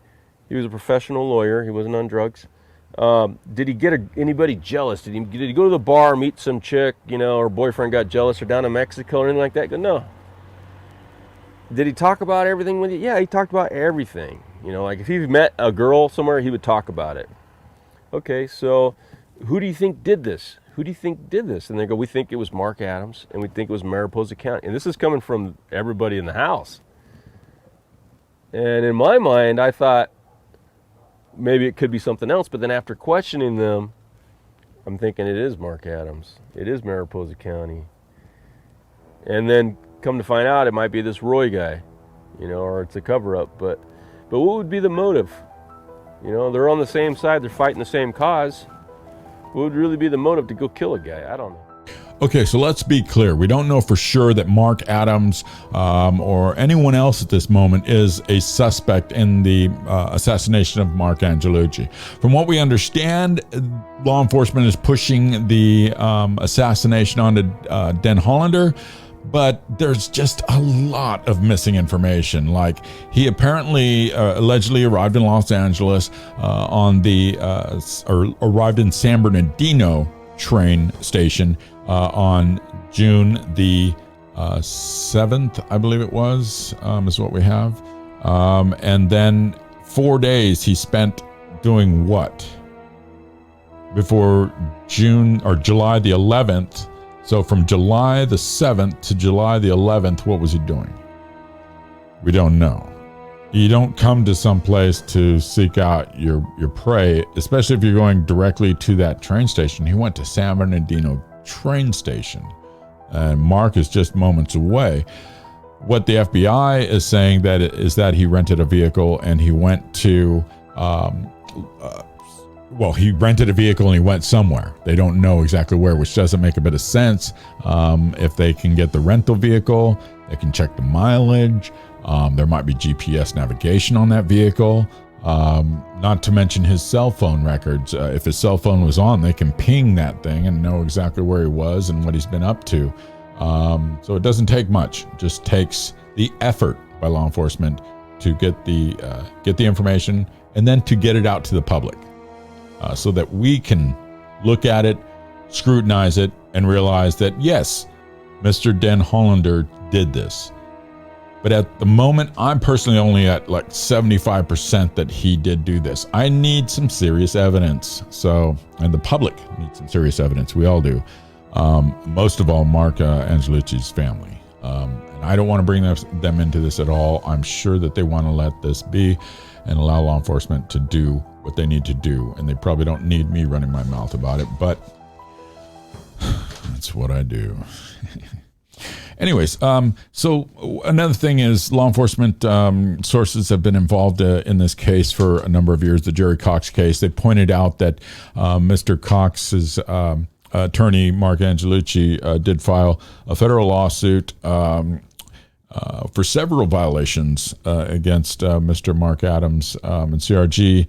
He was a professional lawyer. He wasn't on drugs. Did he get anybody jealous? Did he go to the bar, meet some chick, her boyfriend got jealous, or down in Mexico or anything like that? I go, no. Did he talk about everything with you? Yeah, he talked about everything. Like if he met a girl somewhere, he would talk about it. Okay, so who do you think did this? Who do you think did this? And they go, we think it was Mark Adams, and we think it was Mariposa County. And this is coming from everybody in the house. And in my mind, I thought maybe it could be something else. But then after questioning them, I'm thinking it is Mark Adams. It is Mariposa County. And then come to find out, it might be this Roy guy, or it's a cover-up. But what would be the motive? They're on the same side. They're fighting the same cause. What would really be the motive to go kill a guy? I don't know. Okay, so let's be clear. We don't know for sure that Mark Adams or anyone else at this moment is a suspect in the assassination of Marc Angelucci. From what we understand, law enforcement is pushing the assassination onto Den Hollander, but there's just a lot of missing information. Like, he apparently allegedly arrived in Los Angeles or arrived in San Bernardino train station on June the 7th, I believe it was, is what we have. And then 4 days he spent doing what? Before July the 11th. So from July the 7th to July the 11th, what was he doing? We don't know. You don't come to some place to seek out your prey, especially if you're going directly to that train station. He went to San Bernardino train station, and Mark is just moments away. What the FBI is saying is that he rented a vehicle and he went to, he rented a vehicle and he went somewhere. They don't know exactly where, which doesn't make a bit of sense. If they can get the rental vehicle, they can check the mileage. There might be GPS navigation on that vehicle. Not to mention his cell phone records. If his cell phone was on, they can ping that thing and know exactly where he was and what he's been up to. So it doesn't take much. It just takes the effort by law enforcement to get the information and then to get it out to the public, so that we can look at it, scrutinize it, and realize that yes, Mr. Den Hollander did this. But at the moment, I'm personally only at like 75% that he did do this. I need some serious evidence. And the public needs some serious evidence. We all do. Most of all, Marc Angelucci's family. And I don't want to bring them into this at all. I'm sure that they want to let this be and allow law enforcement to do what they need to do. And they probably don't need me running my mouth about it, but that's what I do. Anyways, so another thing is law enforcement sources have been involved in this case for a number of years, the Jerry Cox case. They pointed out that Mr. Cox's attorney, Marc Angelucci, did file a federal lawsuit for several violations against Mr. Mark Adams and CRG,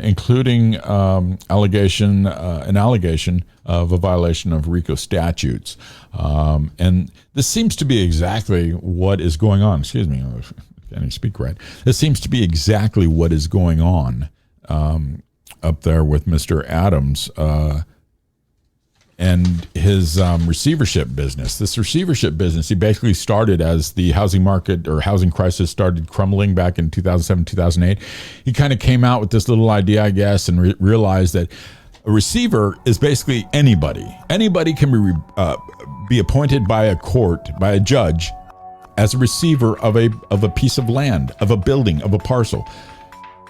including an allegation of a violation of RICO statutes. And this seems to be exactly what is going on. Excuse me, I can't even speak right. This seems to be exactly what is going on up there with Mr. Adams and his receivership business. This receivership business, he basically started as the housing market or housing crisis started crumbling back in 2007, 2008. He kind of came out with this little idea, I guess, and realized that a receiver is basically anybody. Anybody can be appointed by a court, by a judge, as a receiver of a piece of land, of a building, of a parcel.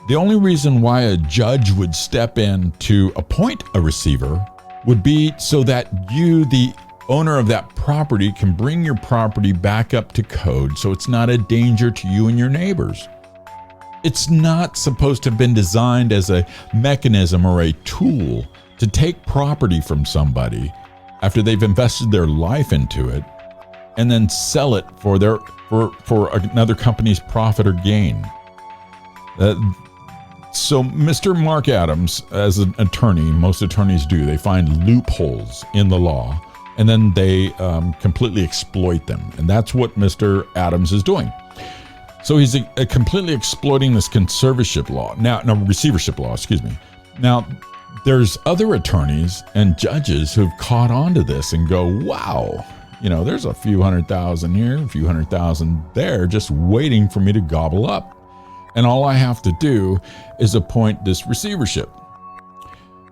The only reason why a judge would step in to appoint a receiver would be so that you, the owner of that property, can bring your property back up to code so it's not a danger to you and your neighbors. It's not supposed to have been designed as a mechanism or a tool to take property from somebody after they've invested their life into it and then sell it for another company's profit or gain. So Mr. Mark Adams, as an attorney, most attorneys do, they find loopholes in the law and then they completely exploit them. And that's what Mr. Adams is doing. So he's completely exploiting this receivership law. Now, there's other attorneys and judges who've caught on to this and go, wow, there's a few $100,000 here, a few $100,000 there, just waiting for me to gobble up. And all I have to do is appoint this receivership.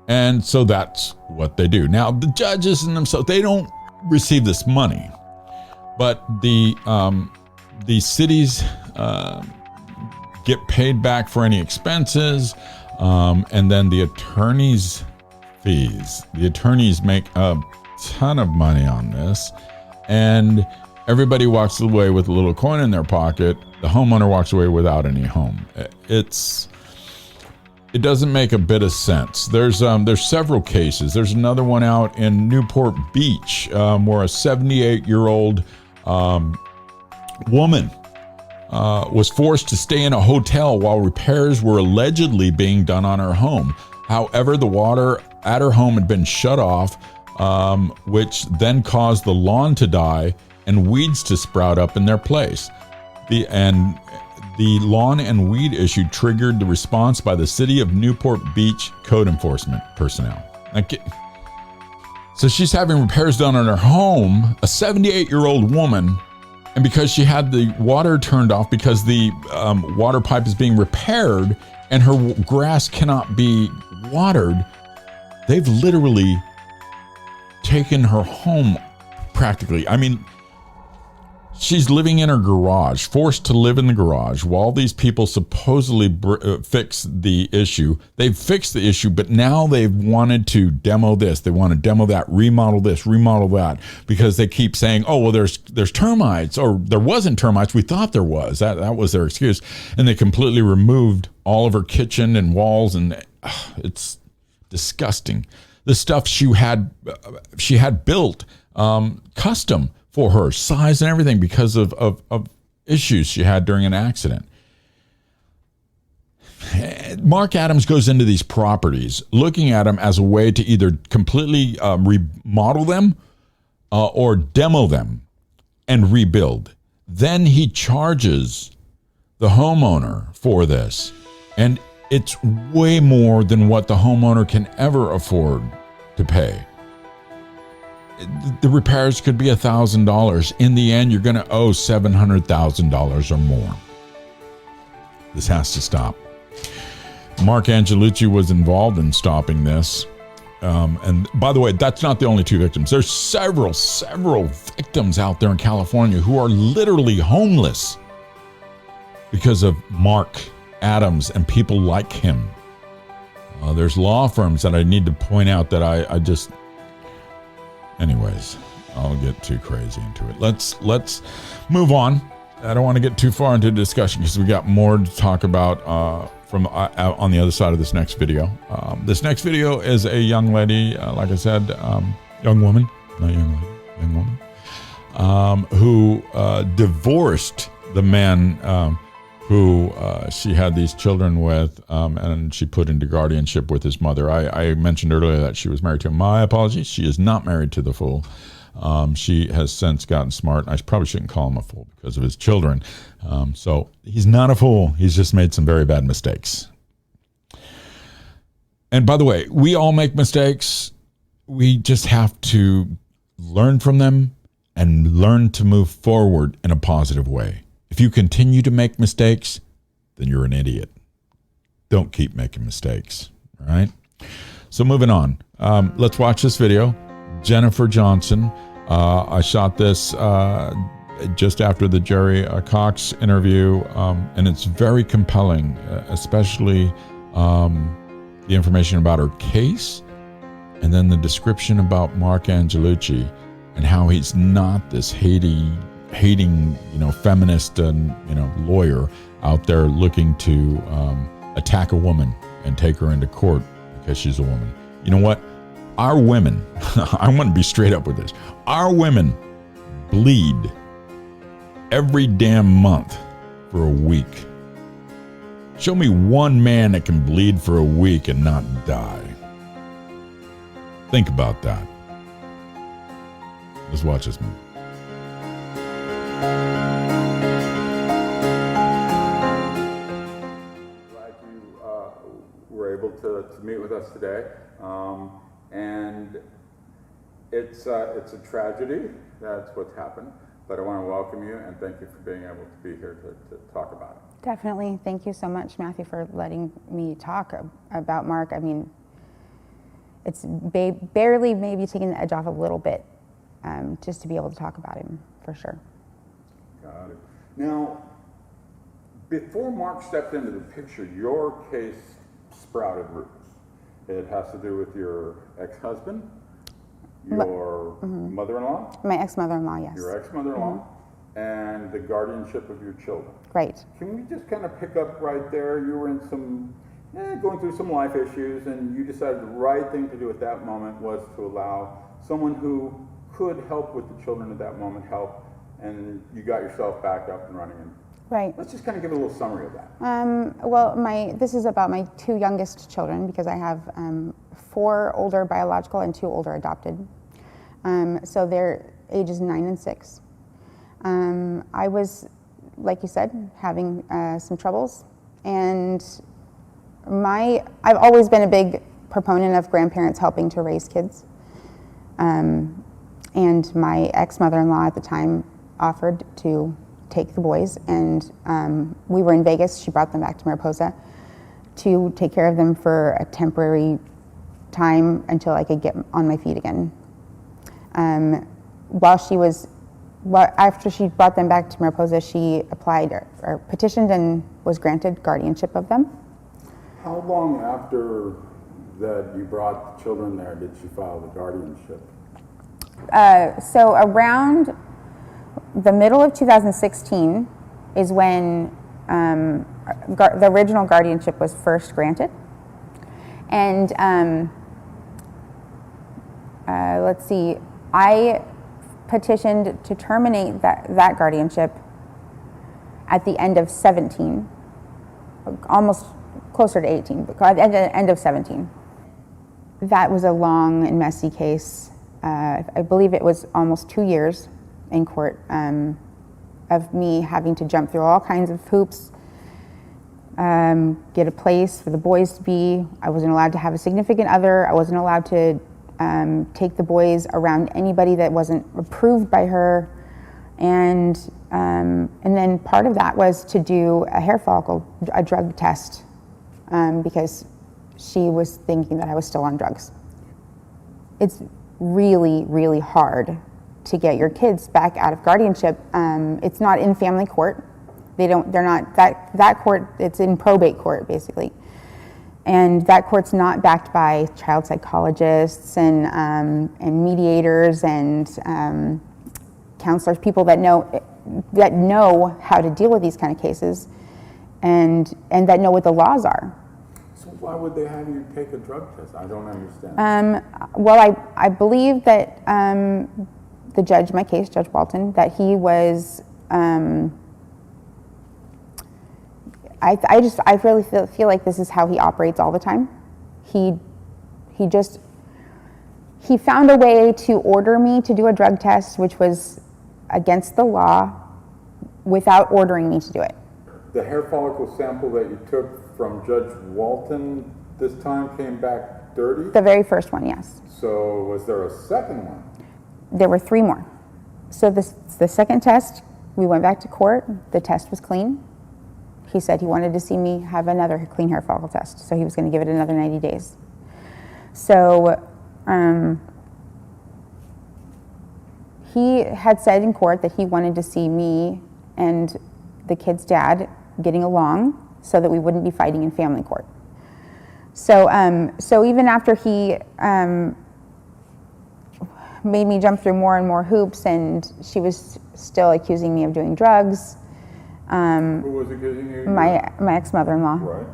And so that's what they do. Now, the judges and themselves, they don't receive this money, but the cities get paid back for any expenses, and then the attorneys' fees. The attorneys make a ton of money on this, and everybody walks away with a little coin in their pocket. The homeowner walks away without any home. It doesn't make a bit of sense. There's several cases. There's another one out in Newport Beach where a 78-year-old woman was forced to stay in a hotel while repairs were allegedly being done on her home. However, the water at her home had been shut off, which then caused the lawn to die and weeds to sprout up in their place. The lawn and weed issue triggered the response by the city of Newport Beach code enforcement personnel. So she's having repairs done on her home, a 78-year-old woman, and because she had the water turned off because the water pipe is being repaired and her grass cannot be watered, they've literally taken her home practically. I mean, She's living in her garage, forced to live in the garage while these people supposedly fix the issue. They've fixed the issue, but now they've wanted to demo this. They want to demo that, remodel this, remodel that, because they keep saying, oh, well, there's termites, or there wasn't termites. We thought there was. That was their excuse. And they completely removed all of her kitchen and walls, and it's disgusting. The stuff she had built custom for her, size and everything, because of issues she had during an accident. Mark Adams goes into these properties looking at them as a way to either completely remodel them or demo them and rebuild. Then he charges the homeowner for this, and it's way more than what the homeowner can ever afford to pay. The repairs could be $1,000. In the end, you're going to owe $700,000 or more. This has to stop. Marc Angelucci was involved in stopping this. And by the way, that's not the only two victims. There's several victims out there in California who are literally homeless because of Marc Adams and people like him. There's law firms that I need to point out that I just... Anyways, I'll get too crazy into it. Let's move on. I don't want to get too far into the discussion because we got more to talk about from on the other side of this next video. This next video is a young lady, like I said, young woman, who divorced the man who she had these children with, and she put into guardianship with his mother. I mentioned earlier that she was married to him. My apologies. She is not married to the fool. She has since gotten smart. I probably shouldn't call him a fool because of his children. So he's not a fool. He's just made some very bad mistakes. And by the way, we all make mistakes. We just have to learn from them and learn to move forward in a positive way. If you continue to make mistakes, then you're an idiot. Don't keep making mistakes, all right? So moving on. Let's watch this video. Jennifer Johnson. I shot this just after the Jerry Cox interview, and it's very compelling, especially the information about her case, and then the description about Marc Angelucci and how he's not this hating, feminist and, lawyer out there looking to attack a woman and take her into court because she's a woman. You know what? Our women, I want to be straight up with this. Our women bleed every damn month for a week. Show me one man that can bleed for a week and not die. Think about that. Let's watch this movie. Glad you were able to meet with us today, and it's a tragedy. That's what's happened, but I want to welcome you and thank you for being able to be here to talk about it. Definitely. Thank you so much, Matthew, for letting me talk about Marc. I mean, it's barely maybe taking the edge off a little bit, just to be able to talk about him, for sure. Got it. Now, before Marc stepped into the picture, your case sprouted roots. It has to do with your ex-husband, your mother-in-law? My ex-mother-in-law, yes. Your ex-mother-in-law, and the guardianship of your children. Right. Can we just kind of pick up right there? You were in going through some life issues, and you decided the right thing to do at that moment was to allow someone who could help with the children at that moment help, and you got yourself back up and running. Right. Let's just kind of give a little summary of that. Well, this is about my two youngest children, because I have 4 older biological and 2 older adopted. So they're ages 9 and 6. I was, like you said, having some troubles, and I've always been a big proponent of grandparents helping to raise kids. And my ex-mother-in-law at the time offered to take the boys, and we were in Vegas. She brought them back to Mariposa to take care of them for a temporary time until I could get on my feet again. While she was well, after she brought them back to Mariposa, she applied or petitioned and was granted guardianship of them. How long after that you brought the children there did she file the guardianship? So around the middle of 2016 is when the original guardianship was first granted. And let's see, I petitioned to terminate that guardianship at the end of 17, almost closer to 18, but at the end of 17. That was a long and messy case. I believe it was almost 2 years in court of me having to jump through all kinds of hoops, get a place for the boys to be. I wasn't allowed to have a significant other. I wasn't allowed to take the boys around anybody that wasn't approved by her. And then part of that was to do a hair follicle, a drug test, because she was thinking that I was still on drugs. It's really, really hard to get your kids back out of guardianship. It's not in family court. They're not, that court, it's in probate court, basically. And that court's not backed by child psychologists and mediators and counselors, people that know how to deal with these kind of cases and that know what the laws are. So why would they have you take a drug test? I don't understand. Well, I believe that the judge, my case, Judge Walton, that he was, I really feel like this is how he operates all the time. He found a way to order me to do a drug test, which was against the law, without ordering me to do it. The hair follicle sample that you took from Judge Walton this time came back dirty? The very first one, yes. So was there a second one? There were 3 more. So the second test, we went back to court. The test was clean. He said he wanted to see me have another clean hair follicle test, so he was going to give it another 90 days. So he had said in court that he wanted to see me and the kid's dad getting along so that we wouldn't be fighting in family court. So even after he made me jump through more and more hoops, and she was still accusing me of doing drugs. Who was accusing you? My ex-mother-in-law. Right.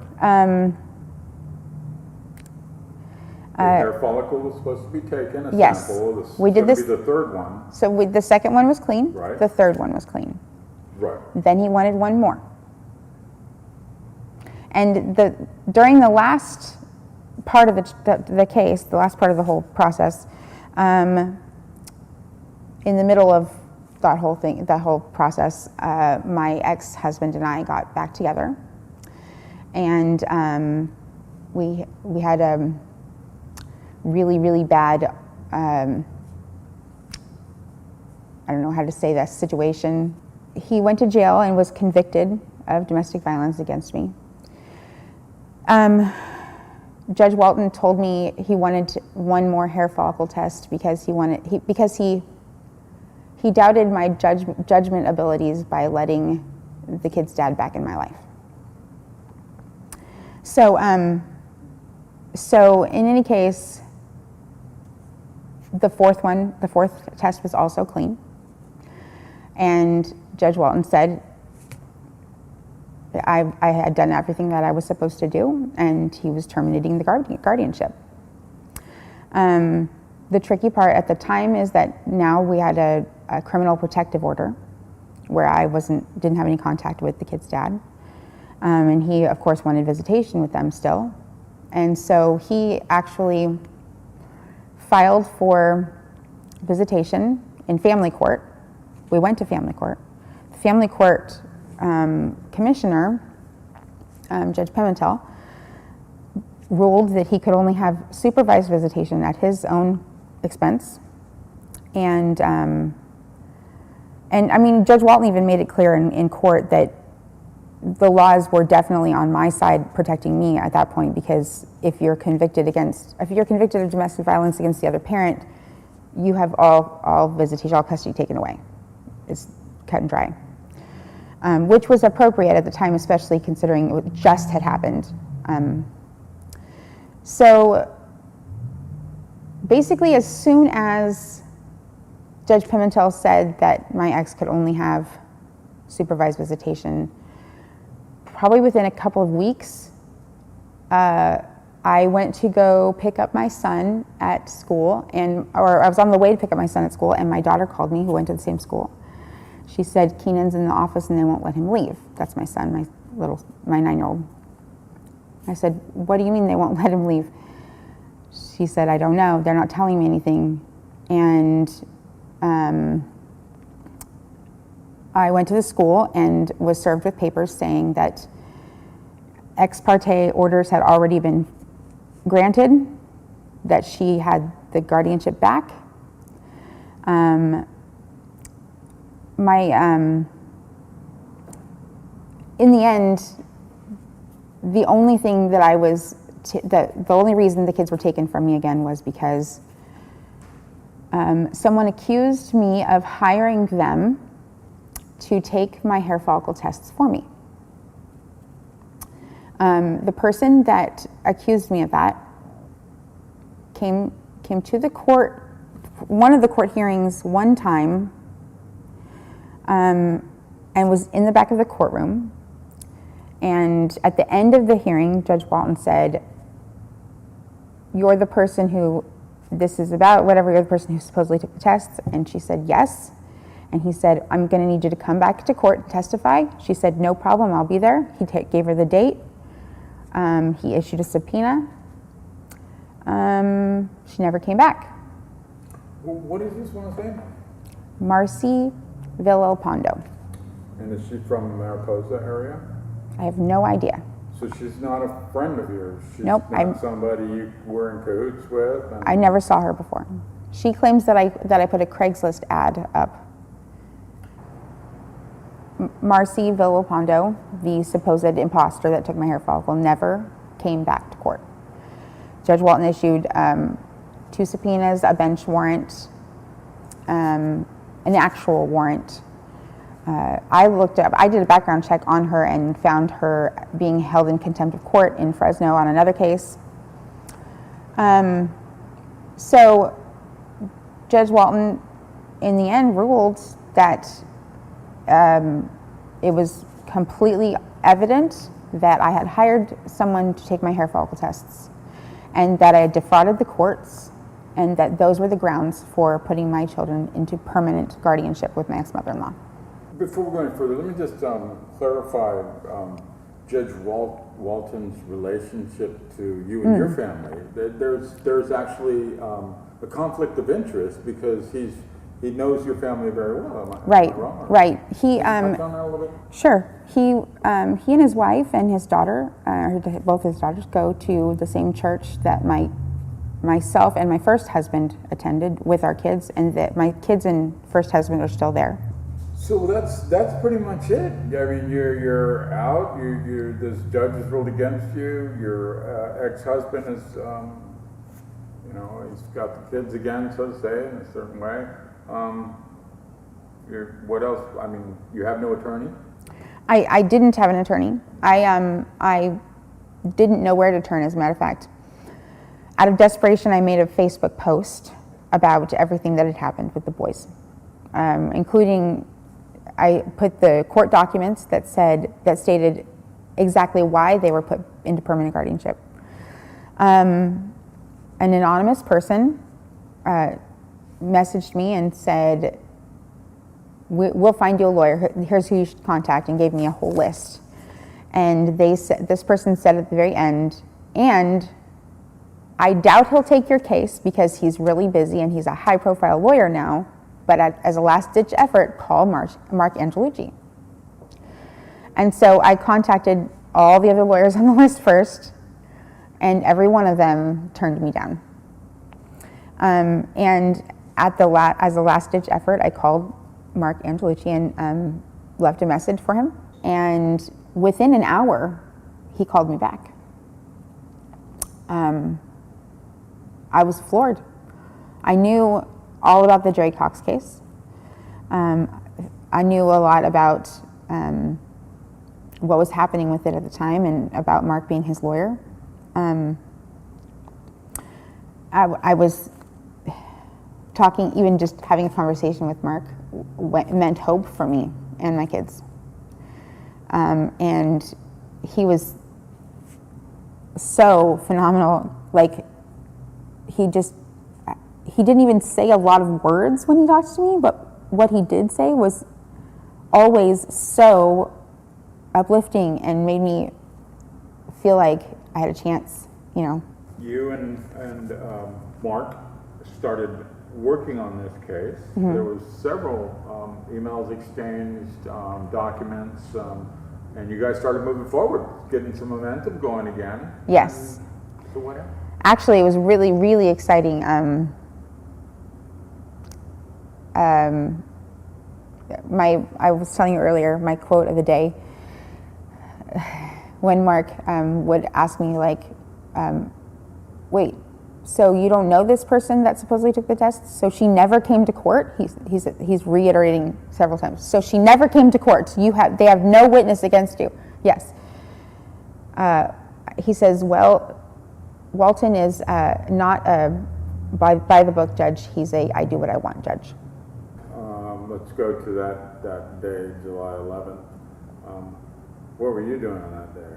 The hair follicle was supposed to be taken, a yes. sample. We did this. Be the third one. So the second one was clean. Right. The third one was clean. Right. Then he wanted one more. And during the last part of the case, the last part of the whole process, in the middle of that whole process, my ex-husband and I got back together, and we had a really, really bad, I don't know how to say this, situation. He went to jail and was convicted of domestic violence against me. Judge Walton told me he wanted one more hair follicle test because he doubted my judgment abilities by letting the kid's dad back in my life. So in any case, the fourth test was also clean, and Judge Walton said I had done everything that I was supposed to do, and he was terminating the guardianship. The tricky part at the time is that now we had a criminal protective order where I didn't have any contact with the kid's dad. And he, of course, wanted visitation with them still. And so he actually filed for visitation in family court. We went to family court. The family court commissioner, Judge Pimentel, ruled that he could only have supervised visitation at his own expense. And I mean, Judge Walton even made it clear in court that the laws were definitely on my side protecting me at that point, because if you're convicted of domestic violence against the other parent, you have all visitation, all custody taken away. is cut and dry, which was appropriate at the time, especially considering it just had happened. So basically, as soon as Judge Pimentel said that my ex could only have supervised visitation, probably within a couple of weeks, I went to go pick up my son at school, or I was on the way to pick up my son at school, and my daughter called me, who went to the same school. She said, Keenan's in the office and they won't let him leave. That's my son, my 9-year-old. I said, what do you mean they won't let him leave? She said, I don't know, they're not telling me anything. And I went to the school and was served with papers saying that ex parte orders had already been granted, that she had the guardianship back. In the end, the only thing that I was, the only reason the kids were taken from me again was because someone accused me of hiring them to take my hair follicle tests for me. The person that accused me of that came to the court, one of the court hearings one time, and was in the back of the courtroom. And at the end of the hearing, Judge Walton said, you're the person who this is about, whatever, you're the person who supposedly took the tests. And she said, yes. And he said, I'm going to need you to come back to court and testify. She said, no problem, I'll be there. He gave her the date. He issued a subpoena. She never came back. Well, what is this one's name? Marcy Villalpando. And is she from the Mariposa area? I have no idea. So she's not a friend of yours? She's Nope, not somebody you were in cahoots with? I never saw her before. She claims that I put a Craigslist ad up. Marcy Villalpando, the supposed imposter that took my hair follicle, never came back to court. Judge Walton issued 2 subpoenas, a bench warrant, an actual warrant. I did a background check on her and found her being held in contempt of court in Fresno on another case. So Judge Walton, in the end, ruled that it was completely evident that I had hired someone to take my hair follicle tests, and that I had defrauded the courts, and that those were the grounds for putting my children into permanent guardianship with my ex-mother-in-law. Before we go any further, let me just clarify Judge Walton's relationship to you and your family. There's actually a conflict of interest because he knows your family very well. Am I wrong? Right. Can you touch on that a little bit? Sure. He and his wife and his daughter, both his daughters, go to the same church that myself and my first husband attended with our kids, and that my kids and first husband are still there. So that's pretty much it. I mean, you're out. This judge has ruled against you. Your ex-husband is, he's got the kids again, so to say, in a certain way. What else? I mean, you have no attorney? I didn't have an attorney. I didn't know where to turn, as a matter of fact. Out of desperation, I made a Facebook post about everything that had happened with the boys, including I put the court documents that stated exactly why they were put into permanent guardianship. An anonymous person messaged me and said, we'll find you a lawyer. Here's who you should contact, and gave me a whole list. And this person said at the very end, and I doubt he'll take your case because he's really busy and he's a high-profile lawyer now, but as a last-ditch effort, call Marc Angelucci. And so I contacted all the other lawyers on the list first, and every one of them turned me down. And as a last-ditch effort, I called Marc Angelucci and left a message for him. And within an hour, he called me back. I was floored. I knew all about the Jerry Cox case. I knew a lot about what was happening with it at the time and about Marc being his lawyer. I was talking, even just having a conversation with Marc meant hope for me and my kids. And he was so phenomenal. Like, he didn't even say a lot of words when he talked to me, but what he did say was always so uplifting and made me feel like I had a chance, you know. You and Marc started working on this case. Mm-hmm. There was several emails exchanged, documents, and you guys started moving forward, getting some momentum going again. Yes. So what happened? Actually, it was really, really exciting. I was telling you earlier, my quote of the day, when Marc would ask me, like, wait, so you don't know this person that supposedly took the test? So she never came to court? He's reiterating several times. So she never came to court. They have no witness against you. Yes. He says, well, Walton is not a by the book judge. He's a I do what I want judge. Let's go to that day, July 11th. What were you doing on that day?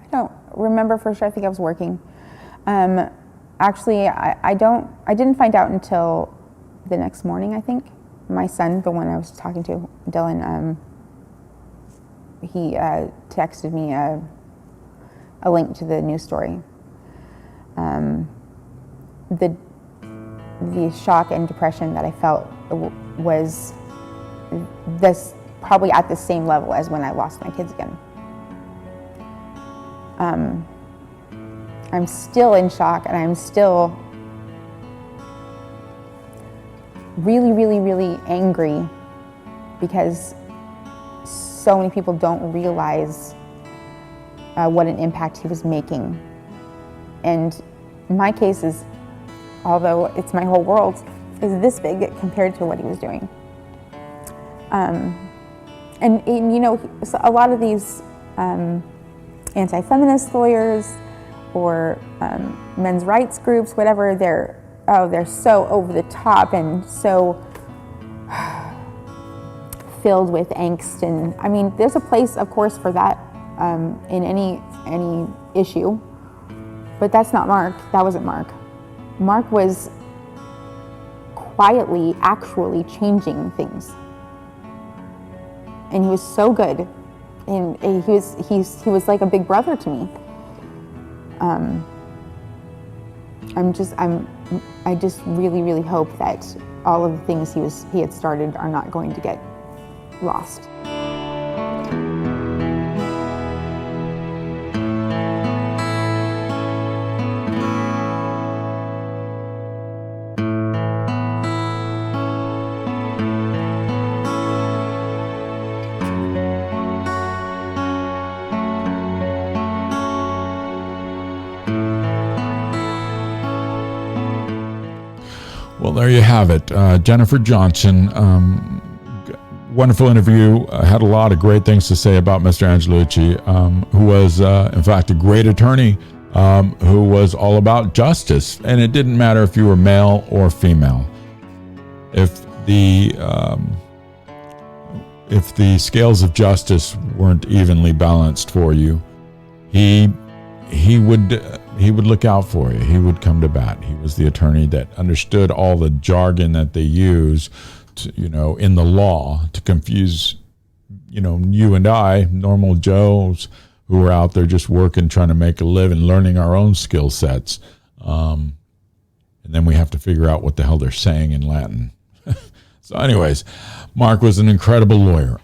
I don't remember for sure. I think I was working. Actually, I didn't find out until the next morning, I think. My son, the one I was talking to, Dylan, he texted me a link to the news story. The shock and depression that I felt was this probably at the same level as when I lost my kids again. I'm still in shock, and I'm still really, really, really angry because so many people don't realize what an impact he was making. And my case is, although it's my whole world, is this big compared to what he was doing. And you know, a lot of these anti-feminist lawyers or men's rights groups, whatever, they're so over the top and so filled with angst. And I mean, there's a place, of course, for that in any issue, but that's not Marc. That wasn't Marc. Marc was quietly, actually changing things, and he was so good, and he was like a big brother to me. I just really, really hope that all of the things he had started are not going to get lost. Well, there you have it. Jennifer Johnson, wonderful interview. Had a lot of great things to say about Mr. Angelucci, who was, in fact, a great attorney who was all about justice. And it didn't matter if you were male or female. If the scales of justice weren't evenly balanced for you, he would look out for you. He would come to bat. He was the attorney that understood all the jargon that they use, in the law to confuse, you and I, normal Joes who are out there just working, trying to make a living, learning our own skill sets. And then we have to figure out what the hell they're saying in Latin. So anyways, Marc was an incredible lawyer.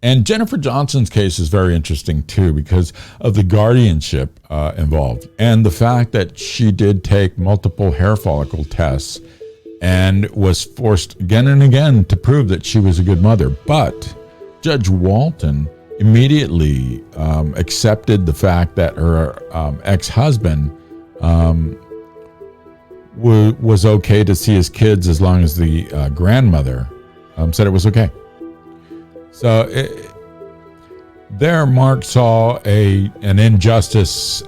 And Jennifer Johnson's case is very interesting too because of the guardianship involved and the fact that she did take multiple hair follicle tests and was forced again and again to prove that she was a good mother. But Judge Walton immediately accepted the fact that her ex-husband was okay to see his kids as long as the grandmother said it was okay. So there, Mark saw an injustice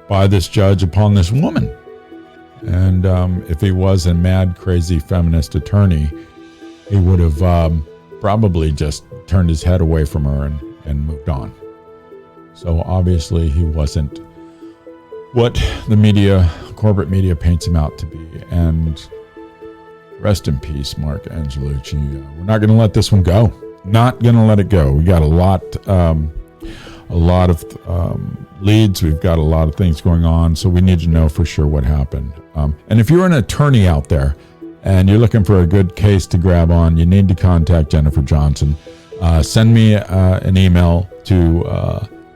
by this judge upon this woman, and if he was a mad, crazy feminist attorney, he would have probably just turned his head away from her and moved on. So obviously he wasn't what the corporate media paints him out to be. And rest in peace, Marc Angelucci. We're not going to let this one go. Not going to let it go. We got a lot of leads. We've got a lot of things going on, so we need to know for sure what happened. And if you're an attorney out there and you're looking for a good case to grab on, you need to contact Jennifer Johnson. Send me an email to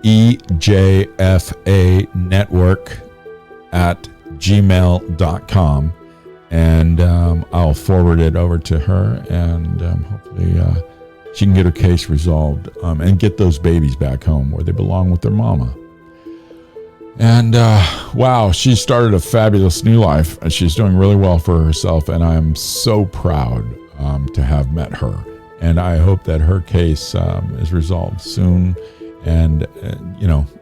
ejfanetwork@gmail.com, and I'll forward it over to her, and hopefully she can get her case resolved and get those babies back home where they belong with their mama. And wow, she started a fabulous new life. She's doing really well for herself, and I'm so proud to have met her. And I hope that her case is resolved soon. And,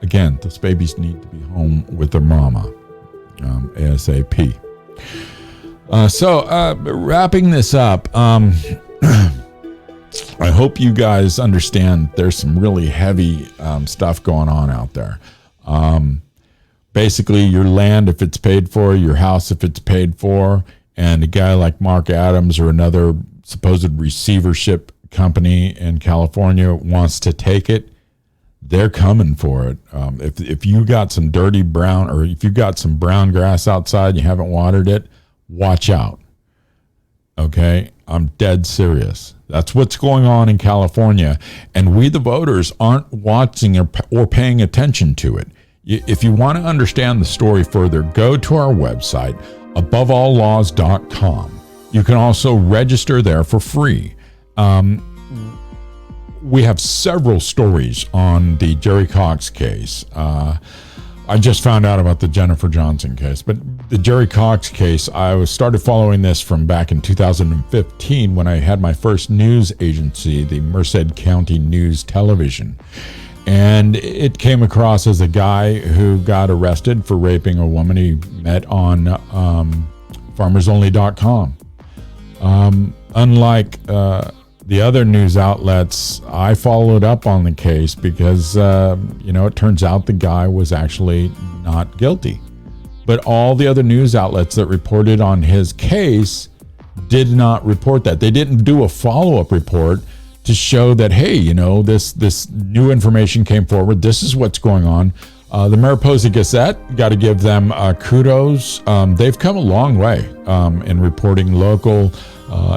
again, those babies need to be home with their mama ASAP. So wrapping this up, I hope you guys understand there's some really heavy stuff going on out there. Basically, your land, if it's paid for, your house, if it's paid for, and a guy like Mark Adams or another supposed receivership company in California wants to take it, they're coming for it. If you got some dirty brown, or if you got some brown grass outside, you haven't watered it, watch out. Okay? I'm dead serious. That's what's going on in California. And we, the voters, aren't watching or paying attention to it. If you want to understand the story further, go to our website, aboveallaws.com. You can also register there for free. We have several stories on the Jerry Cox case. I just found out about the Jennifer Johnson case, but the Jerry Cox case, I started following this from back in 2015 when I had my first news agency, the Merced County News Television. And it came across as a guy who got arrested for raping a woman he met on farmersonly.com. Unlike the other news outlets, I followed up on the case because, it turns out the guy was actually not guilty. But all the other news outlets that reported on his case did not report that. They didn't do a follow-up report to show that, hey, this new information came forward. This is what's going on. The Mariposa Gazette, got to give them kudos. They've come a long way in reporting local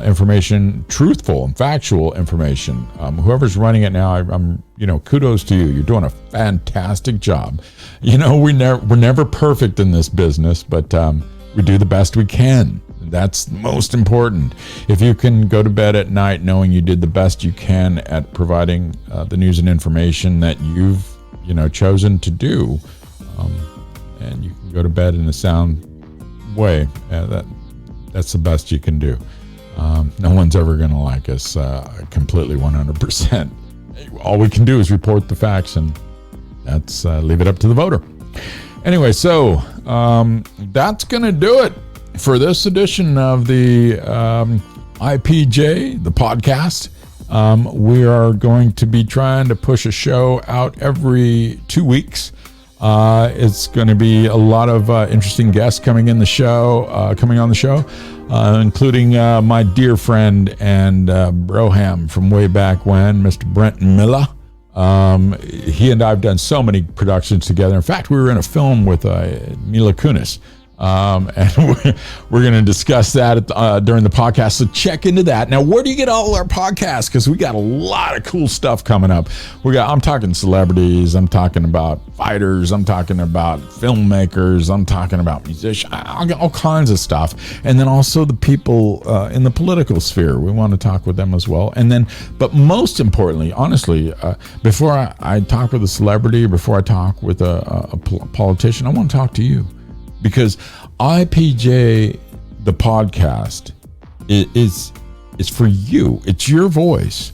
information, truthful and factual information. Whoever's running it now, I'm kudos to you. You're doing a fantastic job. We're never perfect in this business, but we do the best we can. That's most important. If you can go to bed at night knowing you did the best you can at providing the news and information that you've chosen to do, and you can go to bed in a sound way, that's the best you can do. No one's ever going to like us completely 100%. All we can do is report the facts, and that's leave it up to the voter. Anyway, so that's going to do it for this edition of the IPJ, the podcast. We are going to be trying to push a show out every 2 weeks. It's going to be a lot of interesting guests coming on the show, including my dear friend and broham from way back when, Mr. Brenton Miller. He and I have done so many productions together. In fact, we were in a film with Mila Kunis And we're going to discuss that during the podcast. So check into that. Now, where do you get all our podcasts? Because we got a lot of cool stuff coming up. I'm talking celebrities. I'm talking about fighters. I'm talking about filmmakers. I'm talking about musicians. All kinds of stuff. And then also the people in the political sphere. We want to talk with them as well. And then, but most importantly, honestly, before I talk with a celebrity, before I talk with a politician, I want to talk to you. Because IPJ, the podcast, is for you. It's your voice.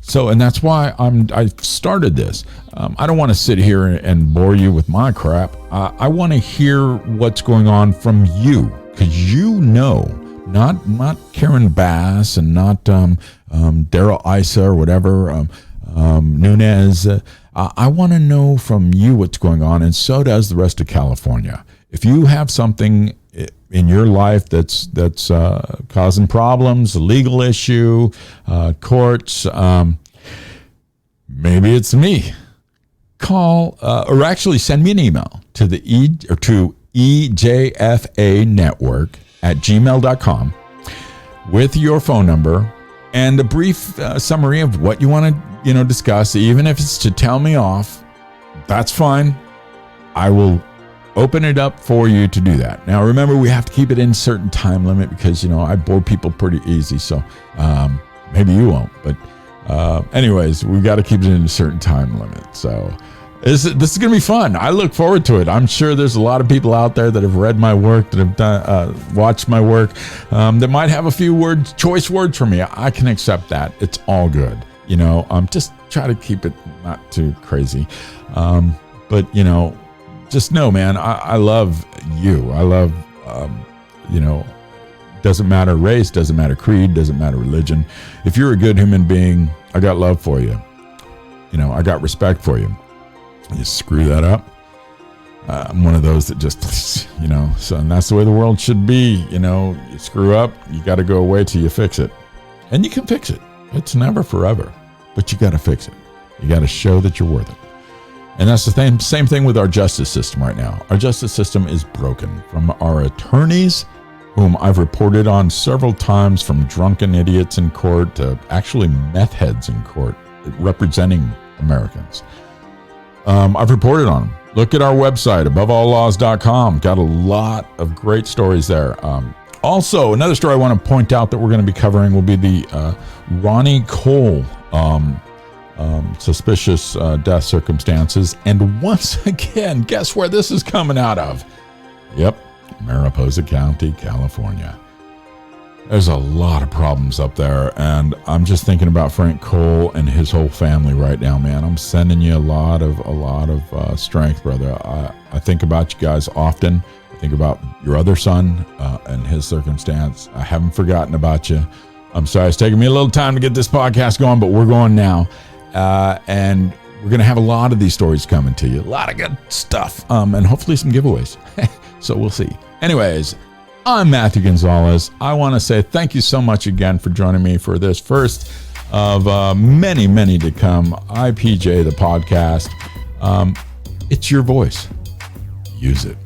So, and that's why I started this. I don't want to sit here and bore you with my crap. I want to hear what's going on from you, because not Karen Bass and not Daryl Issa or whatever, Nunez. I want to know from you what's going on, and so does the rest of California. If you have something in your life that's causing problems, a legal issue, courts, maybe it's me. Call or actually send me an email to the ejfanetwork@gmail.com with your phone number and a brief summary of what you want to discuss. Even if it's to tell me off, that's fine. I will open it up for you to do that. Now, remember, we have to keep it in a certain time limit because, I bore people pretty easy. So maybe you won't. But anyways, we got to keep it in a certain time limit. So this is going to be fun. I look forward to it. I'm sure there's a lot of people out there that have read my work, that have watched my work, that might have a few choice words for me. I can accept that. It's all good. Just try to keep it not too crazy. But, just know, man, I love you. I love, doesn't matter race, doesn't matter creed, doesn't matter religion. If you're a good human being, I got love for you. I got respect for you. You screw that up, I'm one of those that just, so, and that's the way the world should be. You screw up, you got to go away till you fix it. And you can fix it. It's never forever, but you got to fix it. You got to show that you're worth it. And that's the same thing with our justice system right now. Our justice system is broken, from our attorneys, whom I've reported on several times, from drunken idiots in court to actually meth heads in court representing Americans. I've reported on them. Look at our website, aboveallaws.com. Got a lot of great stories there. Also, another story I want to point out that we're going to be covering will be the Ronnie Cole suspicious death circumstances. And once again, guess where this is coming out of? Yep, Mariposa County, California. There's a lot of problems up there, and I'm just thinking about Frank Cole and his whole family right now, man. I'm sending you a lot of strength, brother. I think about you guys often. I think about your other son and his circumstance. I haven't forgotten about you. I'm sorry it's taking me a little time to get this podcast going, but we're going now. And we're going to have a lot of these stories coming to you. A lot of good stuff. And hopefully some giveaways. So we'll see. Anyways, I'm Matthew Gonzalez. I want to say thank you so much again for joining me for this first of many, many to come. IPJ, the podcast. It's your voice. Use it.